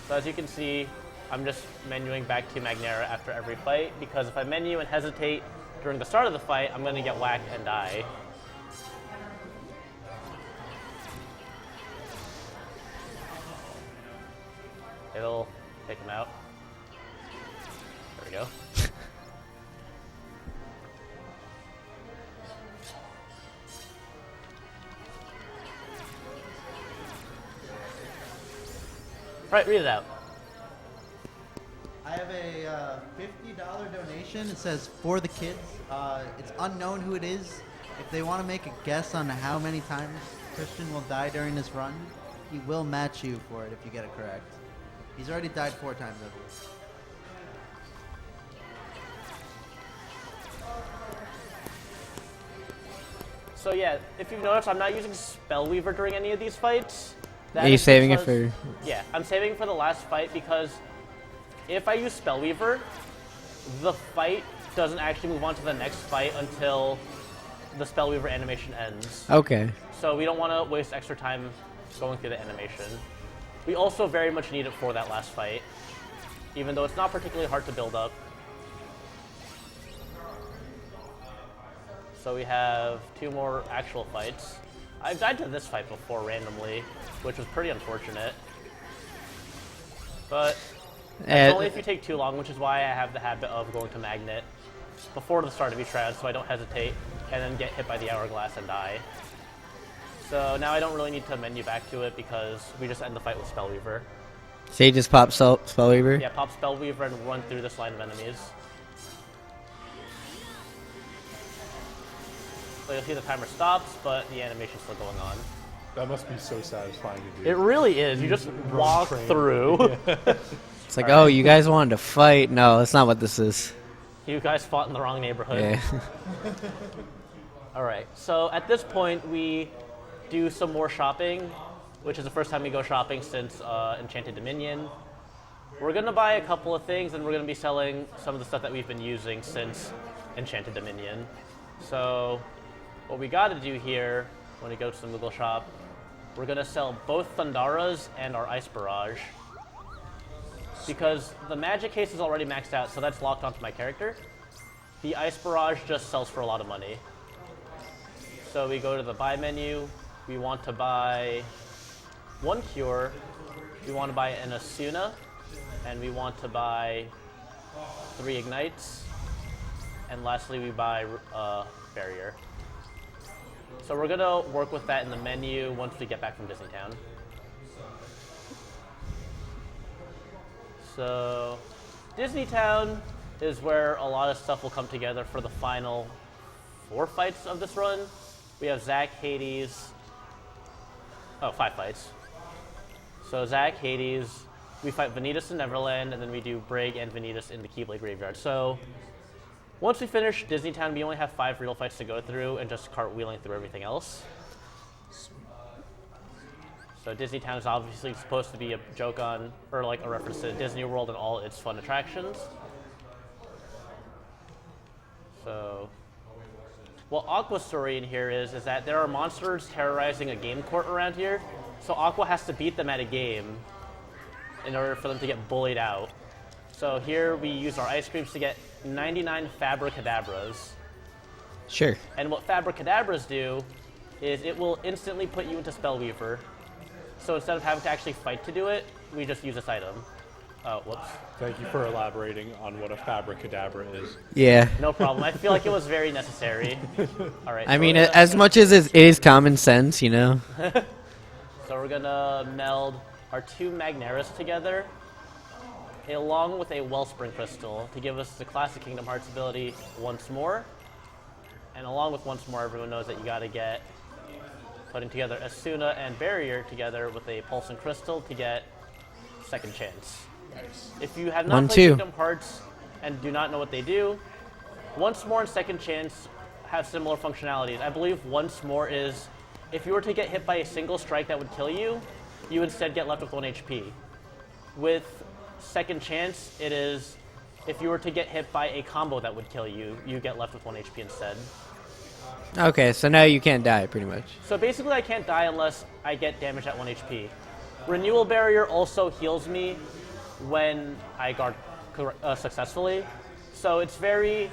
So as you can see, I'm just menuing back to Magnera after every fight, because if I menu and hesitate during the start of the fight, I'm going to get whacked and die. It'll take him out. There we go. Alright, read it out. I have a $50 donation. It says for the kids. It's unknown who it is. If they want to make a guess on how many times Christian will die during this run, he will match you for it if you get it correct. He's already died 4 times, I believe. So yeah, if you've noticed, I'm not using Spellweaver during any of these fights. That Are you is saving it because- for? Yeah, I'm saving it for the last fight because if I use Spellweaver, the fight doesn't actually move on to the next fight until the Spellweaver animation ends. Okay. So we don't want to waste extra time going through the animation. We also very much need it for that last fight, even though it's not particularly hard to build up. So we have 2 more actual fights. I've died to this fight before randomly, which was pretty unfortunate. But it's only if you take too long, which is why I have the habit of going to Magnet before the start of each round so I don't hesitate and then get hit by the hourglass and die. So now I don't really need to menu back to it because we just end the fight with Spellweaver. So you just pop Spellweaver? Yeah, pop Spellweaver and run through this line of enemies. So you'll see the timer stops, but the animation's still going on. That must be so satisfying to do. It really is. You just walk train. through. It's like, oh, you guys wanted to fight? No, that's not what this is. You guys fought in the wrong neighborhood. Yeah. All right. So at this point, we do some more shopping which is the first time we go shopping since Enchanted Dominion. We're going to buy a couple of things, and we're going to be selling some of the stuff that we've been using since Enchanted Dominion. So what we got to do here when we go to the Moogle shop, we're going to sell both Thundaras and our Ice Barrage. Because the magic case is already maxed out, so that's locked onto my character. The Ice Barrage just sells for a lot of money. So we go to the buy menu. We want to buy 1 Cure. We want to buy an Asuna. And we want to buy 3 Ignites. And lastly, we buy Barrier. So we're going to work with that in the menu once we get back from Disneytown. So Disneytown is where a lot of stuff will come together for the final 4 fights of this run. We have Zack, Hades. Oh, 5 fights. So Zack, Hades. We fight Vanitas in Neverland, and then we do Brig and Vanitas in the Keyblade Graveyard. So once we finish Disneytown, we only have 5 real fights to go through and just cartwheeling through everything else. So Disneytown is obviously supposed to be a joke on, or like a reference to Disney World and all its fun attractions. So what Aqua's story in here is that there are monsters terrorizing a game court around here. So Aqua has to beat them at a game in order for them to get bullied out. So here we use our ice creams to get 99 Fabricadabras. Sure. And what Fabricadabras do is it will instantly put you into Spellweaver. So instead of having to actually fight to do it, we just use this item. Oh, whoops. Thank you for elaborating on what a Fabricadabra is. Yeah. No problem. I feel like it was very necessary. All right. I mean, as much as it is common sense, you know. So we're gonna meld our 2 Magneras together, along with a Wellspring Crystal to give us the classic Kingdom Hearts ability Once More. And along with Once More, everyone knows that you gotta get putting together Asuna and Barrier together with a Pulsing Crystal to get Second Chance. Nice. If you have not 1, played 2. Kingdom Hearts and do not know what they do, Once More and Second Chance have similar functionalities. I believe Once More is, if you were to get hit by a single strike that would kill you, you instead get left with 1 HP. With Second Chance, it is, if you were to get hit by a combo that would kill you, you get left with 1 HP instead. Okay, so now you can't die, pretty much. So basically I can't die unless I get damage at 1 HP. Renewal Barrier also heals me when I guard successfully. So it's very,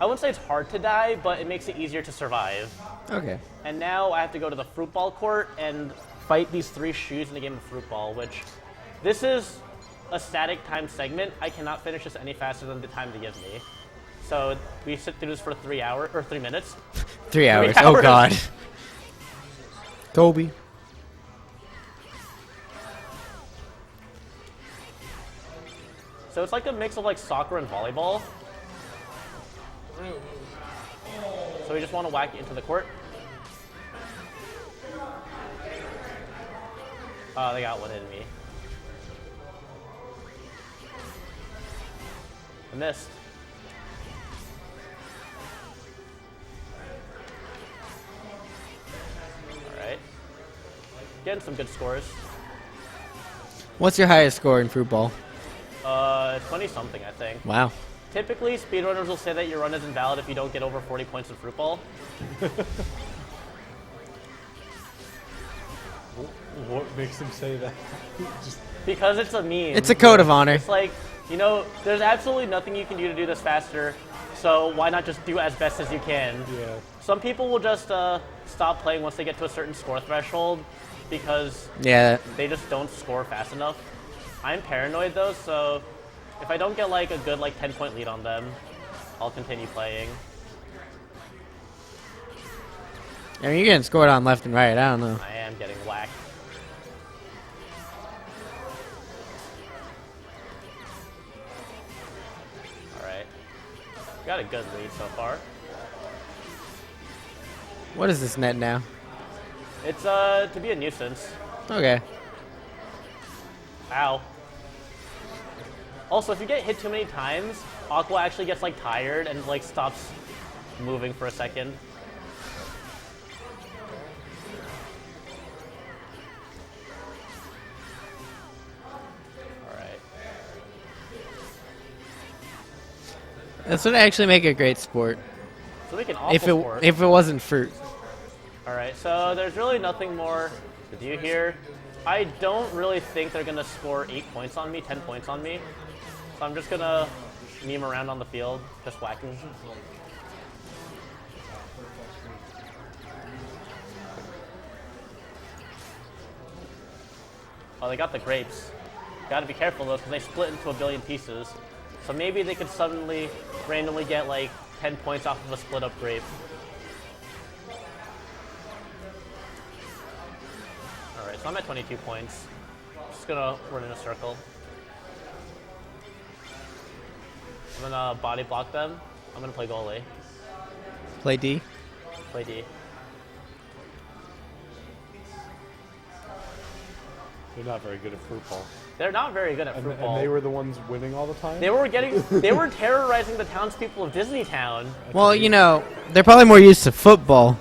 I wouldn't say it's hard to die, but it makes it easier to survive. Okay. And now I have to go to the Fruit Ball Court and fight these 3 shoes in the game of Fruit Ball, which this is a static time segment. I cannot finish this any faster than the time they give me. So we sit through this for 3 hours, or 3 minutes. 3 hours. 3 Oh, hours. God. Kobe. So it's like a mix of like soccer and volleyball. So we just want to whack it into the court. Oh, they got one in me. I missed. Alright. Getting some good scores. What's your highest score in fruit ball? 20-something, I think. Wow. Typically, speedrunners will say that your run is invalid if you don't get over 40 points in fruit ball. What makes him say that? Just Because it's a meme. It's a code of honor. It's like, you know, there's absolutely nothing you can do to do this faster, so why not just do as best as you can? yeah. Some people will just stop playing once they get to a certain score threshold because Yeah. they just don't score fast enough. I'm paranoid though, so if I don't get like a good like 10-point lead on them, I'll continue playing. I mean, you're getting scored on left and right. I don't know. I am getting whacked. Alright. Got a good lead so far. What is this net now? It's to be a nuisance. Okay. Ow. Also, if you get hit too many times, Aqua actually gets like tired and like stops moving for a second. This would actually make a great sport. So we can awful sport. If it wasn't fruit. All right, so there's really nothing more to do here. I don't really think they're gonna score 8 points on me, 10 points on me. So I'm just gonna meme around on the field, just whacking. Oh, they got the grapes. Gotta be careful though, because they split into a billion pieces. So maybe they could suddenly, randomly get like 10 points off of a split up grape. Alright, so I'm at 22 points. Just gonna run in a circle. I'm gonna body block them. I'm gonna play goalie. Play D. Play D. They're not very good at fruit ball. They're not very good at fruit ball. And they were the ones winning all the time? They were terrorizing the townspeople of Disneytown. Well, you know, they're probably more used to football.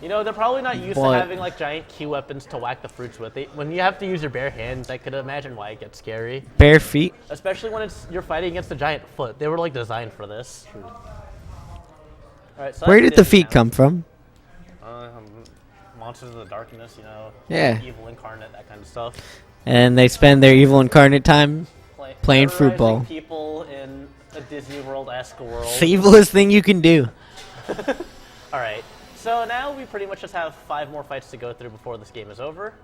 You know, they're probably not used to having like giant key weapons to whack the fruits with. When you have to use your bare hands, I could imagine why it gets scary. Bare feet. Especially when you're fighting against a giant foot. They were like designed for this. True. All right, so Where did the feet come from? Monsters of the Darkness, you know. Yeah. Evil incarnate, that kind of stuff. And they spend their evil incarnate time playing fruit Terrorizing ball. people in a Disney World-esque world. It's the evilest thing you can do. All right. So now we pretty much just have 5 more fights to go through before this game is over.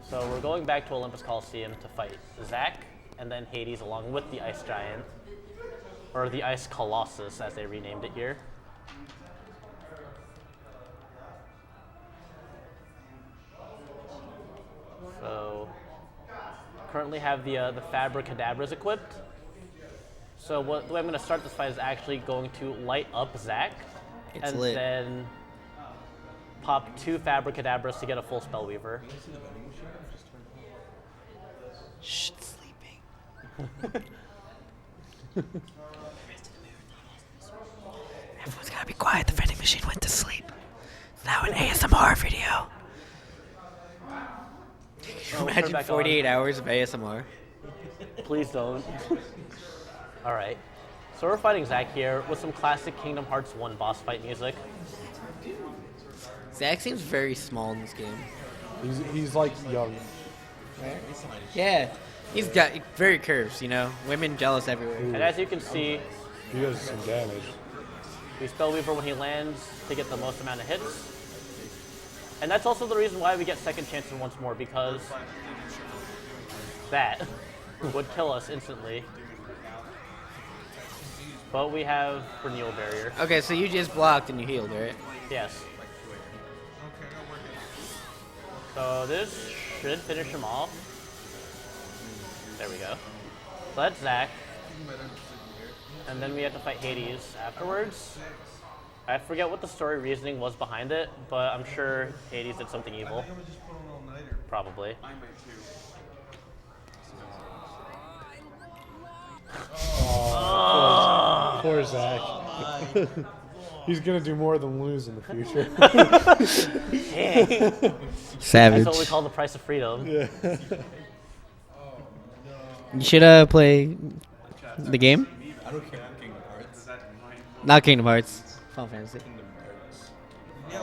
So we're going back to Olympus Coliseum to fight Zack and then Hades along with the Ice Giant. Or the Ice Colossus, as they renamed it here. So currently have the Fabricadabras equipped. So the way I'm going to start this fight is actually going to light up Zack, and lit. then pop 2 Fabricadabras to get a full Spellweaver. Shh, it's sleeping. Everyone's gotta be quiet. The vending machine went to sleep. It's now an ASMR video. Can you turn imagine back 48 hours of ASMR? Please don't. All right. So we're fighting Zack here with some classic Kingdom Hearts 1 boss fight music. Zack seems very small in this game. He's like young. Yeah. He's got very curves, you know. Women jealous everywhere. And as you can see, He does some damage. we Spellweaver when he lands to get the most amount of hits. And that's also the reason why we get second chances once more, because that would kill us instantly. But we have Renewal Barrier. Okay, so you just blocked and you healed, right? Yes. So this should finish him off. There we go. So that's Zack. And then we have to fight Hades afterwards. I forget what the story reasoning was behind it, but I'm sure Hades did something evil. Probably. Poor Zack. He's gonna do more than lose in the future. Savage. That's what we call the price of freedom. Yeah. You should play the game? I don't care. Kingdom Hearts. Not Kingdom Hearts. Final Fantasy. Kingdom Hearts. Yeah,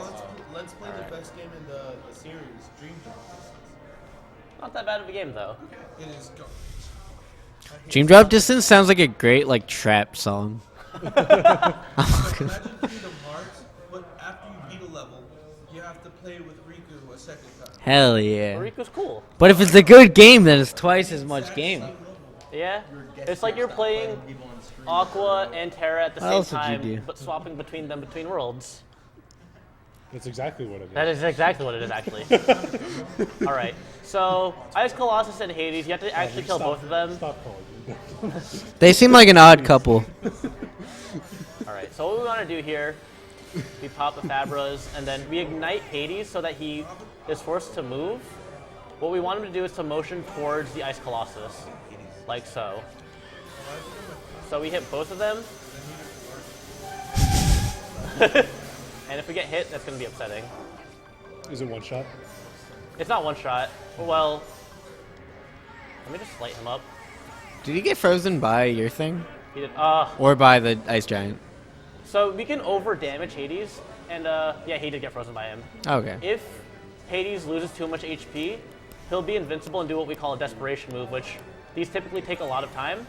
let's play the best game in the series, Dream Drop. Not that bad of a game though. It is. Dream Drop Distance sounds like a great trap song. Imagine Kingdom Hearts, but after you beat a level, you have to play with Riku a second time. Hell yeah. Riku's cool. But if it's a good game, then it's twice as much game. Yeah. It's like you're playing Aqua and Terra at the What same else would you time, do? but swapping between them between worlds. That's exactly what it is. That is exactly what it is, actually. All right. So Ice Colossus and Hades, you have to actually kill both of them. Stop calling me. They seem like an odd couple. All right. So what we want to do here, we pop the Fabras, and then we ignite Hades so that he is forced to move. What we want him to do is to motion towards the Ice Colossus, like so. So we hit both of them. And if we get hit, that's going to be upsetting. Is it one shot? It's not one shot. Well, let me just light him up. Did he get frozen by your thing? He did. Or by the ice giant? So we can over damage Hades, and yeah, he did get frozen by him. Okay. If Hades loses too much HP, he'll be invincible and do what we call a desperation move, which these typically take a lot of time.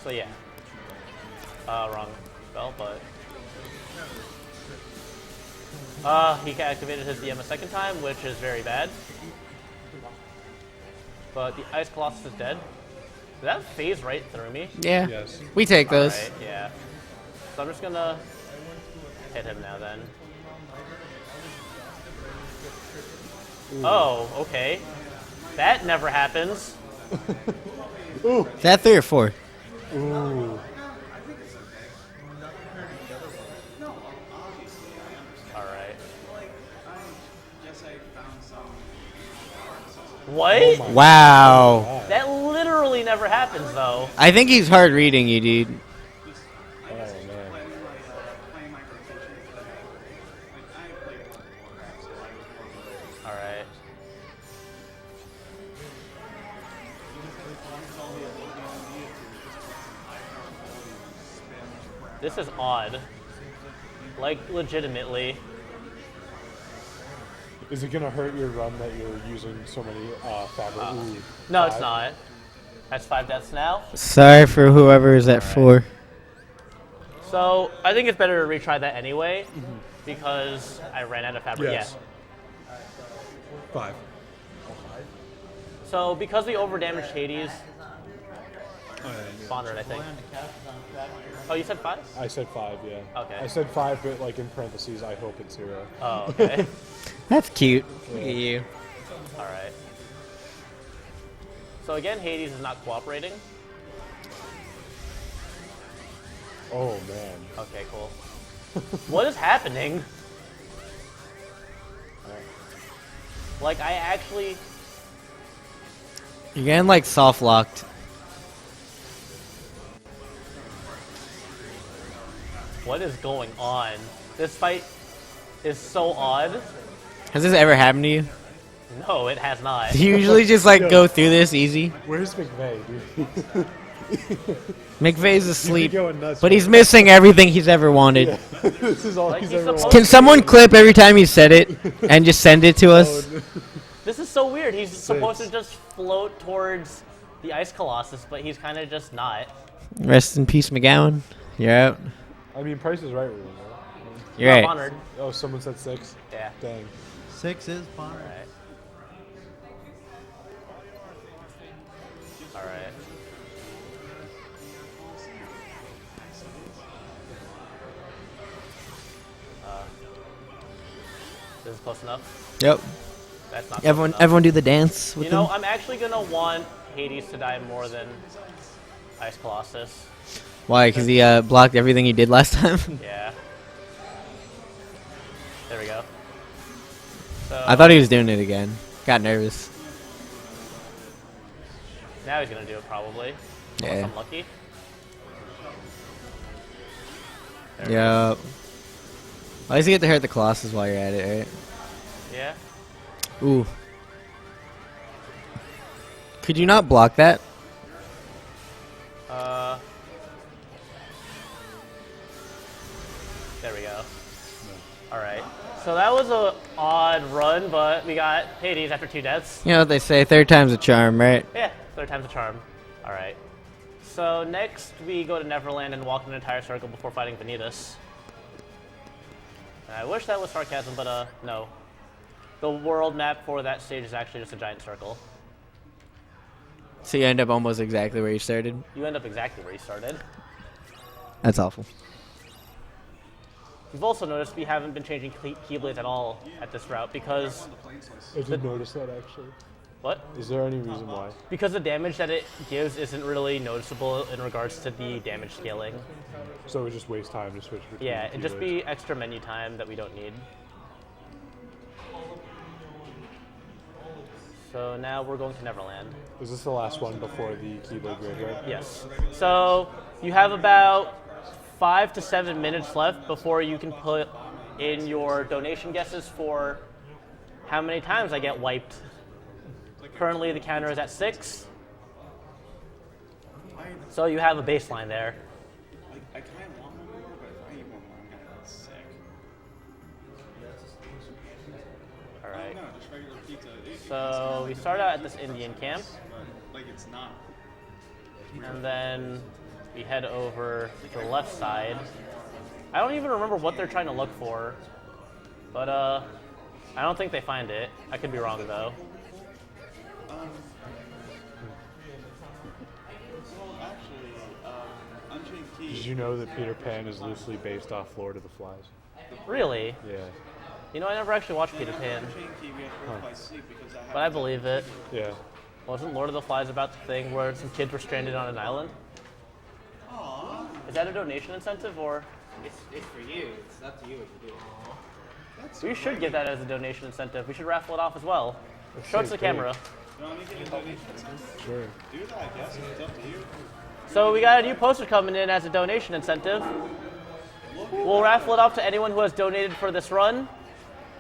So yeah. Wrong spell, but he activated his DM a second time, which is very bad. But the Ice Colossus is dead. Did that phase right through me? Yeah. Yes. We take those. Alright, yeah. So I'm just gonna hit him now then. Oh, okay. That never happens. Is that 3 or 4? Ooh. Alright. What? Wow. That literally never happens though. I think he's hard reading you, dude. Oh man. Alright. This is odd. Like, legitimately. Is it gonna hurt your run that you're using so many fabric? Ooh, No, it's 5? not. That's 5 deaths now. Sorry for whoever is at 4. So, I think it's better to retry that anyway, because I ran out of fabric. Yes. Yeah. 5. So, because we overdamaged Hades, Oh, yeah. Spawned, I think. Oh, you said 5? I said 5, yeah. Okay. I said 5, but like in parentheses, I hope it's 0. Oh, okay. That's cute. Look at you. Alright. So again, Hades is not cooperating. Oh man. Okay, cool. What is happening? Like, I actually... You're getting like soft locked. What is going on? This fight is so odd. Has this ever happened to you? No, it has not. Do you usually just like go through this easy? Where's McVeigh, dude? McVeigh's asleep, going nuts but right he's missing everything he's ever wanted. This is all Like, he's he's ever supposed- wanted. Can someone clip every time he said it and just send it to us? This is so weird. He's supposed to just float towards the Ice Colossus, but he's kind of just not. Rest in peace, McGowan. You're out. I mean, Price is right. Ruben, right? You're I'm right. honored. Oh, someone said 6. Yeah. Dang. 6 is fine. Alright. Alright. This is close enough. Yep. That's not close Everyone, enough. everyone, do the dance with You know, them. I'm actually gonna want Hades to die more than Ice Colossus. Why? Because he blocked everything he did last time. Yeah. There we go. So I thought he was doing it again. Got nervous. now he's gonna do it probably. Unless Yeah. I'm lucky. There Yep. At least you get to hurt the Colossus while you're at it, right? Yeah. Ooh. Could you not block that? There we go. Alright. So that was a odd run, but we got Hades after 2 deaths. You know what they say, third time's a charm, right? Yeah, third time's a charm. Alright. So next we go to Neverland and walk an entire circle before fighting Vanitas. I wish that was sarcasm, but no. The world map for that stage is actually just a giant circle. So you end up almost exactly where you started. You end up exactly where you started. That's awful. You've also noticed we haven't been changing keyblades at all at this route because... I did notice that actually. What? Is there any reason why? Because the damage that it gives isn't really noticeable in regards to the damage scaling. So it would just waste time to switch between Yeah, the it'd just keyboards. be extra menu time that we don't need. So now we're going to Neverland. Is this the last one before the Keyblade Graveyard? Yes. So you have about 5 to 7 minutes left before you can put in your donation guesses for how many times I get wiped. Currently the counter is at 6. So you have a baseline there. I kind of want one more, but if I get one more, I'm gonna get sick. All right. No, just regular pizza. So we start out at this Indian camp, But, like, it's not. and then we head over to the left side. I don't even remember what they're trying to look for, but I don't think they find it. I could be wrong though. Well, actually, Unchained Key. Did you know that Peter Pan is loosely based off Lord of the Flies? Really? Yeah. You know, I never actually watched Peter Pan, Unchained Key, we have to work by sleep because I have. but I believe it. Yeah. Wasn't Lord of the Flies about the thing where some kids were stranded on an island? Aww. Is that a donation incentive or? It's for you. It's up to you what you do. We should give that as a donation incentive. We should raffle it off as well. Show it to the so camera. You want anything in donations? Sure. Do that, I guess. It's up to you. So we got a new poster coming in as a donation incentive. We'll raffle it off to anyone who has donated for this run.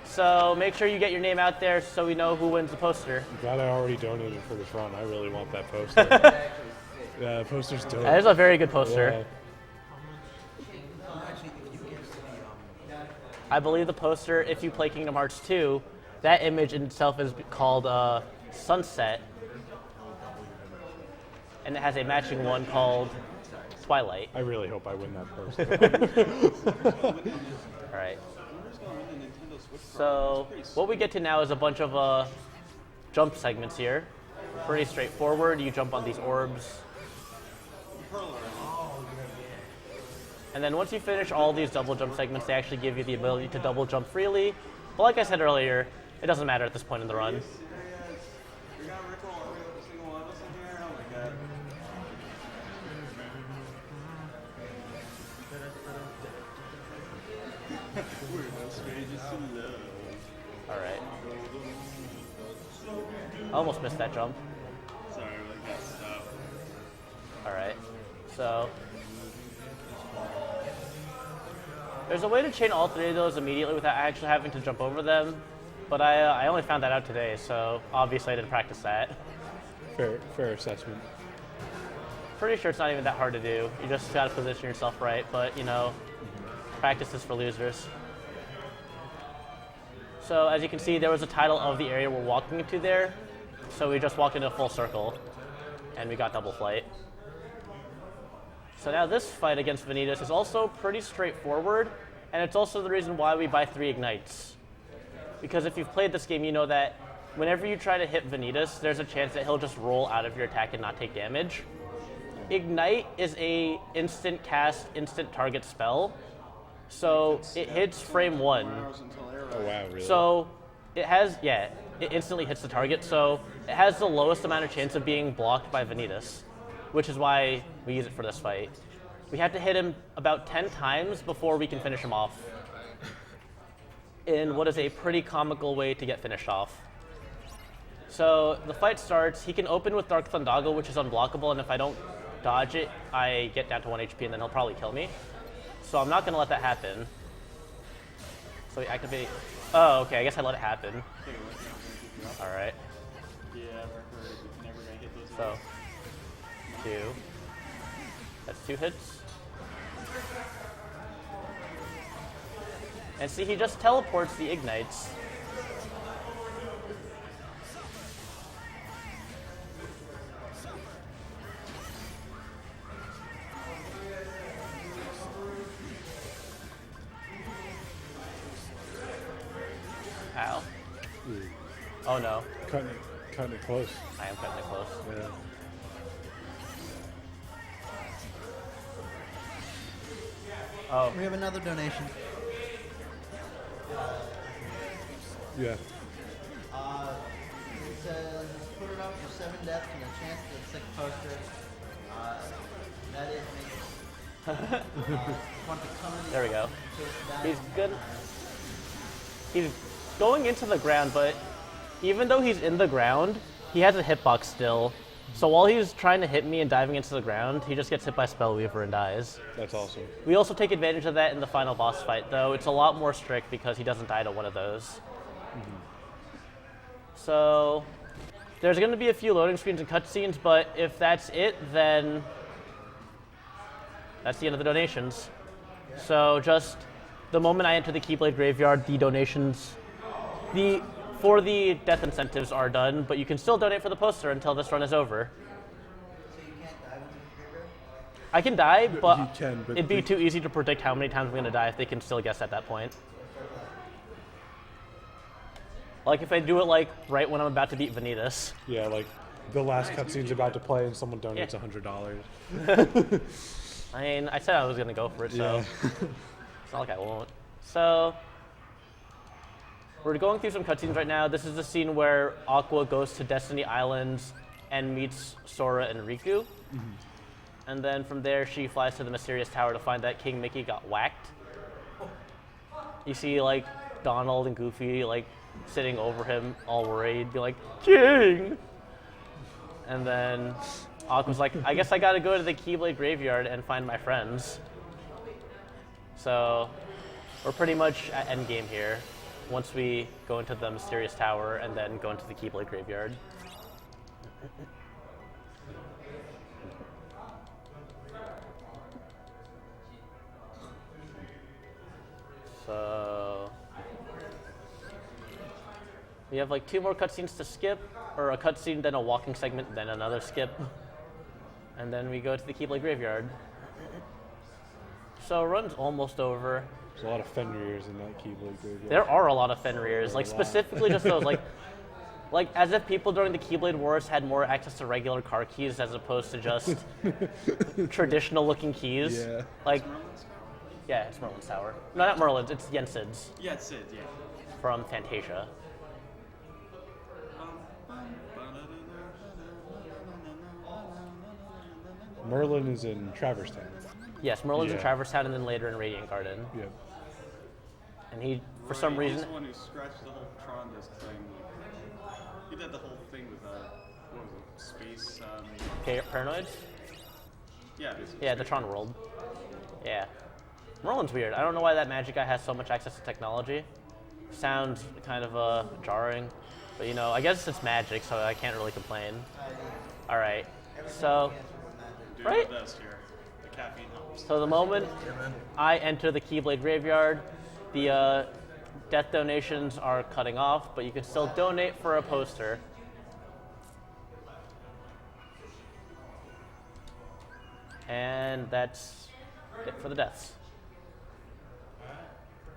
So make sure you get your name out there so we know who wins the poster. I'm glad I already donated for this run. I really want that poster. Yeah, the poster's dope. That is a very good poster. Yeah. I believe the poster, if you play Kingdom Hearts 2, that image in itself is called Sunset. And it has a matching one called Twilight. I really hope I win that poster. All right. So what we get to now is a bunch of jump segments here. Pretty straightforward. You jump on these orbs. And then once you finish all these double jump segments, they actually give you the ability to double jump freely. But like I said earlier, it doesn't matter at this point in the run. We got Rickle every single one of us in here. Oh my god. We're the strangest in love. All right. I almost missed that jump. Sorry, like that stuff. All right. So there's a way to chain all three of those immediately without actually having to jump over them, but I only found that out today, so obviously I didn't practice that. Fair assessment. Pretty sure it's not even that hard to do. You just gotta position yourself right, but you know, practice is for losers. So as you can see, there was a title of the area we're walking into there, so we just walked into a full circle, and we got double flight. So now this fight against Vanitas is also pretty straightforward, and it's also the reason why we buy 3 ignites. Because if you've played this game, you know that whenever you try to hit Vanitas, there's a chance that he'll just roll out of your attack and not take damage. Ignite is a instant cast, instant target spell, so it hits frame 1. Oh wow, really? So it has, it instantly hits the target, so it has the lowest amount of chance of being blocked by Vanitas, which is why we use it for this fight. We have to hit him about 10 times before we can finish him off, in what is a pretty comical way to get finished off. So the fight starts, he can open with Dark Thundaga, which is unblockable, and if I don't dodge it, I get down to 1 HP and then he'll probably kill me. So I'm not gonna let that happen. So we activate, oh, okay, I guess I let it happen. All right. Yeah, we're never gonna get those. So, 2. That's 2 hits. And see, he just teleports the ignites. Ow. Oh no. Cutting it close. I am cutting it close. Yeah. Oh, We have another donation. Yeah. It says, put it up for 7 deaths and a chance to get a sick poster. That is me. Want to come in there we go. and He's good. He's going into the ground, but even though he's in the ground, he has a hitbox still. So while he's trying to hit me and diving into the ground, he just gets hit by Spellweaver and dies. That's awesome. We also take advantage of that in the final boss fight, though. It's a lot more strict because he doesn't die to one of those. So there's going to be a few loading screens and cutscenes, but if that's it, then that's the end of the donations. So just the moment I enter the Keyblade Graveyard, the donations, for the death incentives are done, but you can still donate for the poster until this run is over. So you can't die when you're graveyard? I can die, but, You can, but it'd be too easy to predict how many times I'm going to die if they can still guess at that point. Like if I do it like right when I'm about to beat Vanitas. Yeah, like the last cutscene's about to play and someone donates Yeah. $100. I mean, I said I was going to go for it, so Yeah. it's not like I won't. So we're going through some cutscenes right now. This is the scene where Aqua goes to Destiny Islands and meets Sora and Riku. And then from there, she flies to the mysterious tower to find that King Mickey got whacked. You see, like, Donald and Goofy, like, sitting over him, all worried, be like, King! And then Aqua's like, I guess I gotta go to the Keyblade Graveyard and find my friends. So we're pretty much at endgame here, once we go into the mysterious tower and then go into the Keyblade Graveyard. So we have like 2 more cutscenes to skip, or a cutscene, then a walking segment, then another skip, and then we go to the Keyblade Graveyard. So run's almost over. There's a lot of Fenrir's in that Keyblade Graveyard. There are a lot of Fenrir's, like a lot. specifically just those, like as if people during the Keyblade Wars had more access to regular car keys as opposed to just traditional looking keys. Yeah. Like, yeah, it's Merlin's tower. No, not Merlin's, it's Jensen's Yeah, it's Sid, yeah. from Fantasia. Merlin is in Traverse Town. Yes, Merlin's in Yeah. Traverse Town and then later in Radiant Garden. Yep. And he, for some He's reason, the one who scratched the whole Tron disc thing. He did the whole thing with, what was it, space, Paranoids? yeah, basically. Yeah, the Tron world. Yeah. Merlin's weird. I don't know why that magic guy has so much access to technology. Sounds kind of jarring. But you know, I guess it's magic, so I can't really complain. Alright. So, Doing right? my best here. The caffeine helps. So the moment I enter the Keyblade Graveyard, the death donations are cutting off, but you can still donate for a poster. And that's it for the deaths.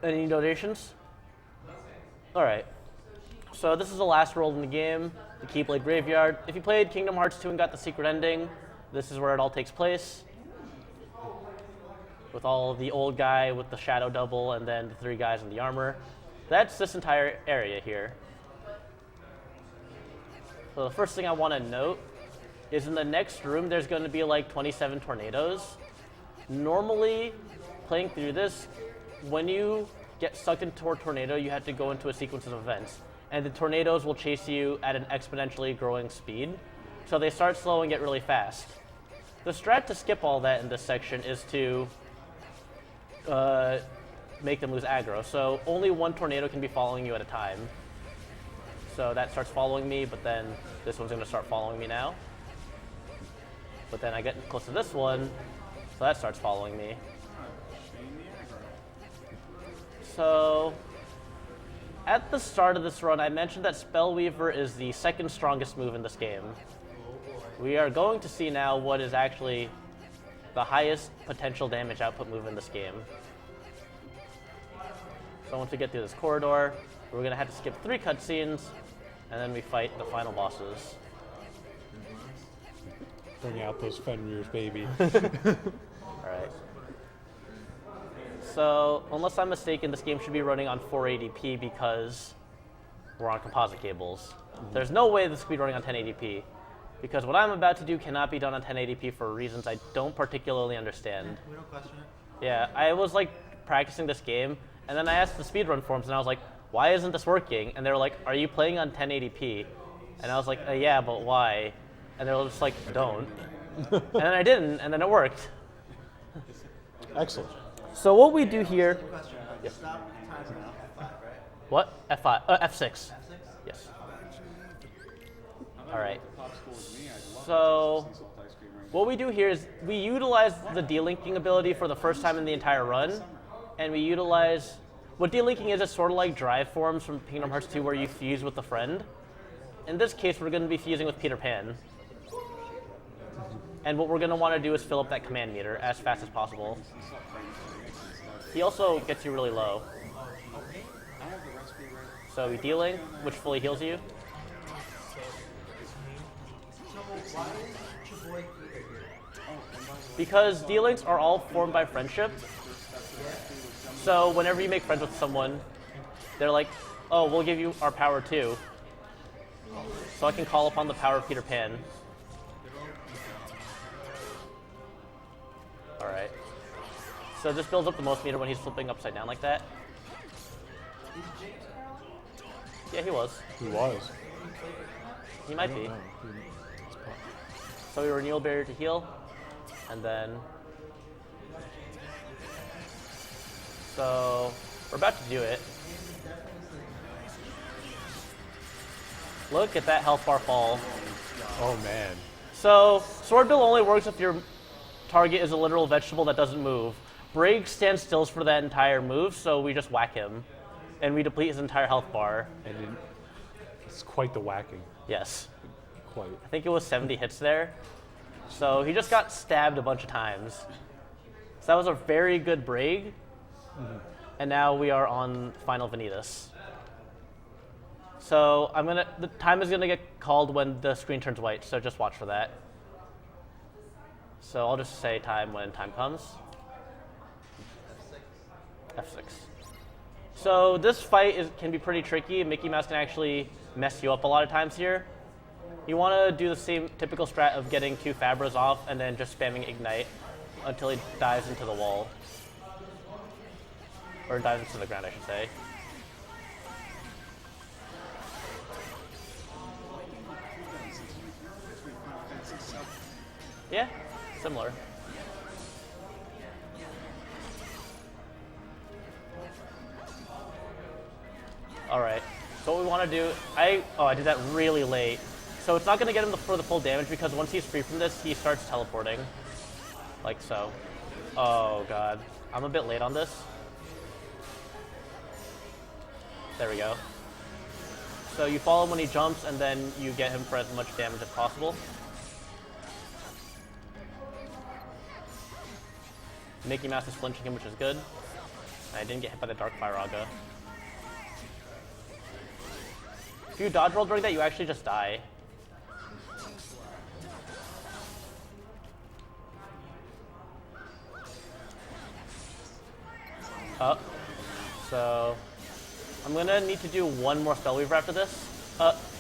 Any donations? Alright. So this is the last world in the game, the Keyblade Graveyard. If you played Kingdom Hearts 2 and got the secret ending, this is where it all takes place. With all the old guy with the shadow double and then the 3 guys in the armor. That's this entire area here. So the first thing I want to note is in the next room there's going to be like 27 tornadoes. Normally, playing through this, when you get sucked into a tornado, you have to go into a sequence of events. And the tornadoes will chase you at an exponentially growing speed. So they start slow and get really fast. The strat to skip all that in this section is to make them lose aggro. So only one tornado can be following you at a time. So that starts following me, but then this one's going to start following me now. But then I get close to this one, so that starts following me. So at the start of this run, I mentioned that Spellweaver is the second strongest move in this game. We are going to see now what is actually the highest potential damage output move in this game. So once we get through this corridor, we're going to have to skip 3 cutscenes, and then we fight the final bosses. Bring out those Fenrir's, baby. Alright. So, unless I'm mistaken, this game should be running on 480p because we're on composite cables. There's no way this could be running on 1080p, because what I'm about to do cannot be done on 1080p for reasons I don't particularly understand. We don't question it. Yeah, I was like practicing this game, and then I asked the speedrun forums, and I was like, why isn't this working? And they were like, are you playing on 1080p? And I was like, yeah, but why? And they were just like, don't. And then I didn't, and then it worked. Excellent. So what we do here, Question. Yes. Stop timer now. F5, right? what? F5, F6. F6? Yes. I'm All right. Popsicle with me. I'd love So- some sea salt ice cream right what we do here is we utilize the delinking ability for the first time in the entire run, and we utilize what delinking is sort of like drive forms from Kingdom Hearts 2 where you fuse with a friend. In this case, we're going to be fusing with Peter Pan. And what we're going to want to do is fill up that command meter as fast as possible. He also gets you really low. So dealing, which fully heals you. Because dealings are all formed by friendship. So whenever you make friends with someone, they're like, oh, we'll give you our power too. So I can call upon the power of Peter Pan. Alright. So this builds up the most meter when he's flipping upside down like that. Yeah, he was. He was. He might be. So we renewal barrier to heal. And then... So we're about to do it. Look at that health bar fall. Oh man. So Sword Bill only works if your target is a literal vegetable that doesn't move. Brig stands still for that entire move, so we just whack him. And we deplete his entire health bar. And it's quite the whacking. Yes. Quite. I think it was 70 hits there. So he just got stabbed a bunch of times. So that was a very good Brig. And now we are on Final Vanitas. So the time is gonna get called when the screen turns white, so just watch for that. So I'll just say time when time comes. F6. So this fight can be pretty tricky. Mickey Mouse can actually mess you up a lot of times here. You want to do the same typical strat of getting 2 Fabras off and then just spamming Ignite until he dives into the wall. Or dives into the ground, I should say. Yeah, similar. All right, so what we want to do, I did that really late. So it's not going to get him for the full damage because once he's free from this, he starts teleporting. Like so. Oh god, I'm a bit late on this. There we go. So you follow him when he jumps and then you get him for as much damage as possible. Mickey Mouse is flinching him, which is good. I didn't get hit by the Dark Firaga. If you dodge roll during that, you actually just die. So I'm gonna need to do one more Spellweaver after this.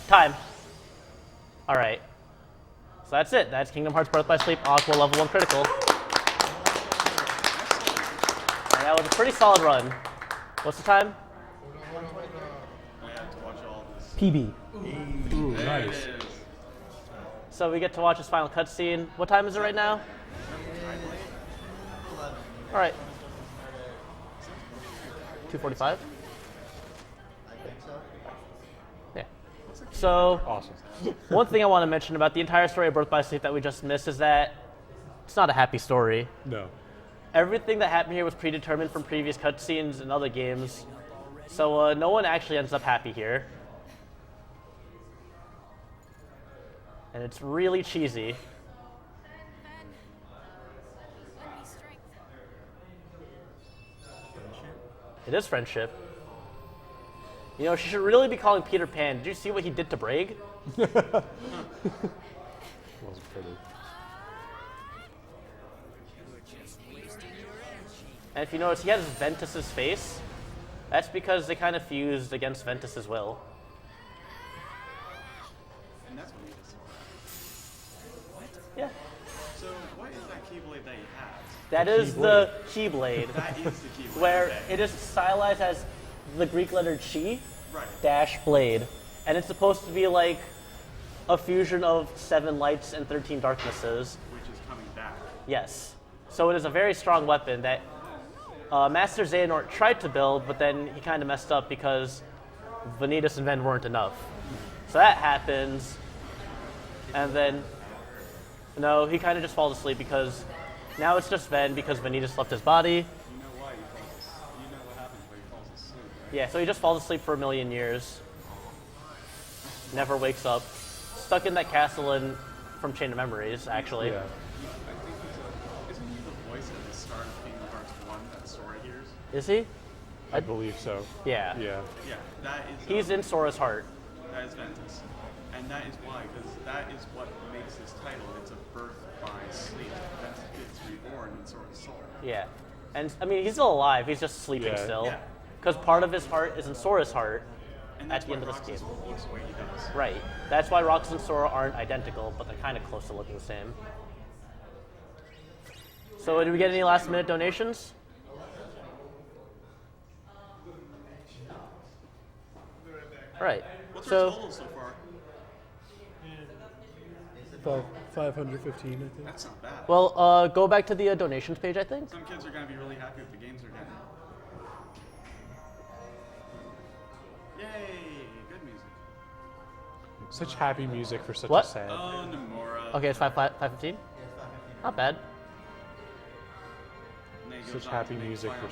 Time. All right. So that's it. That's Kingdom Hearts Birth by Sleep Aqua level 1 critical. And that was a pretty solid run. What's the time? I have to watch all this. PB. Ooh, nice. So we get to watch his final cutscene. What time is it right now? All right. 2:45. I think so. Yeah. So Awesome. one thing I want to mention about the entire story of Birth by Sleep that we just missed is that it's not a happy story. No. Everything that happened here was predetermined from previous cutscenes and other games. So no one actually ends up happy here. And it's really cheesy. It is friendship. You know, she should really be calling Peter Pan. Did you see what he did to Brig? Wasn't pretty. And if you notice, he has Ventus's face. That's because they kind of fused against Ventus's will. And that's what he is. Yeah. So what is that Keyblade that he has? That is the Keyblade, That is the Keyblade. where okay. it is stylized as the Greek letter Chi Right. dash blade. And it's supposed to be like a fusion of 7 lights and 13 darknesses. Which is coming back. Yes. So it is a very strong weapon that Master Xehanort tried to build, but then he kind of messed up because Vanitas and Ven weren't enough. So that happens. And then No, he kind of just falls asleep because now it's just Ven because Vanitas left his body. You know why he falls asleep. You know what happens when he falls asleep, right? Yeah, so he just falls asleep for a million years. Never wakes up. Stuck in that castle from Chain of Memories, actually. Yeah. I think isn't he the voice at the start of Kingdom Hearts 1 that Sora hears? Is he? I believe so. Yeah. Yeah. Yeah, that is. He's in Sora's heart. That is Ventus. And that is why, because that is what makes his title. It's a birth by sleep. Ventus gets reborn in Sora's soul. Yeah. And, I mean, he's still alive. He's just sleeping Yeah. still. Yeah. Because part of his heart is in Sora's heart And at that's the end of why this game. Roxas looks the way he does. Right. That's why Roxas and Sora aren't identical, but they're kind of close to looking the same. So, did we get any last minute donations? All right. What's our So, total so far? About 515, I think. That's not bad. well, go back to the donations page, I think. Some kids are going to be really happy with the games they're getting. Yay! Good music. Such happy music for such What? a sad. Oh, Nomura. Okay, it's 5:15. Not bad. And then he Such goes on happy to make music Final for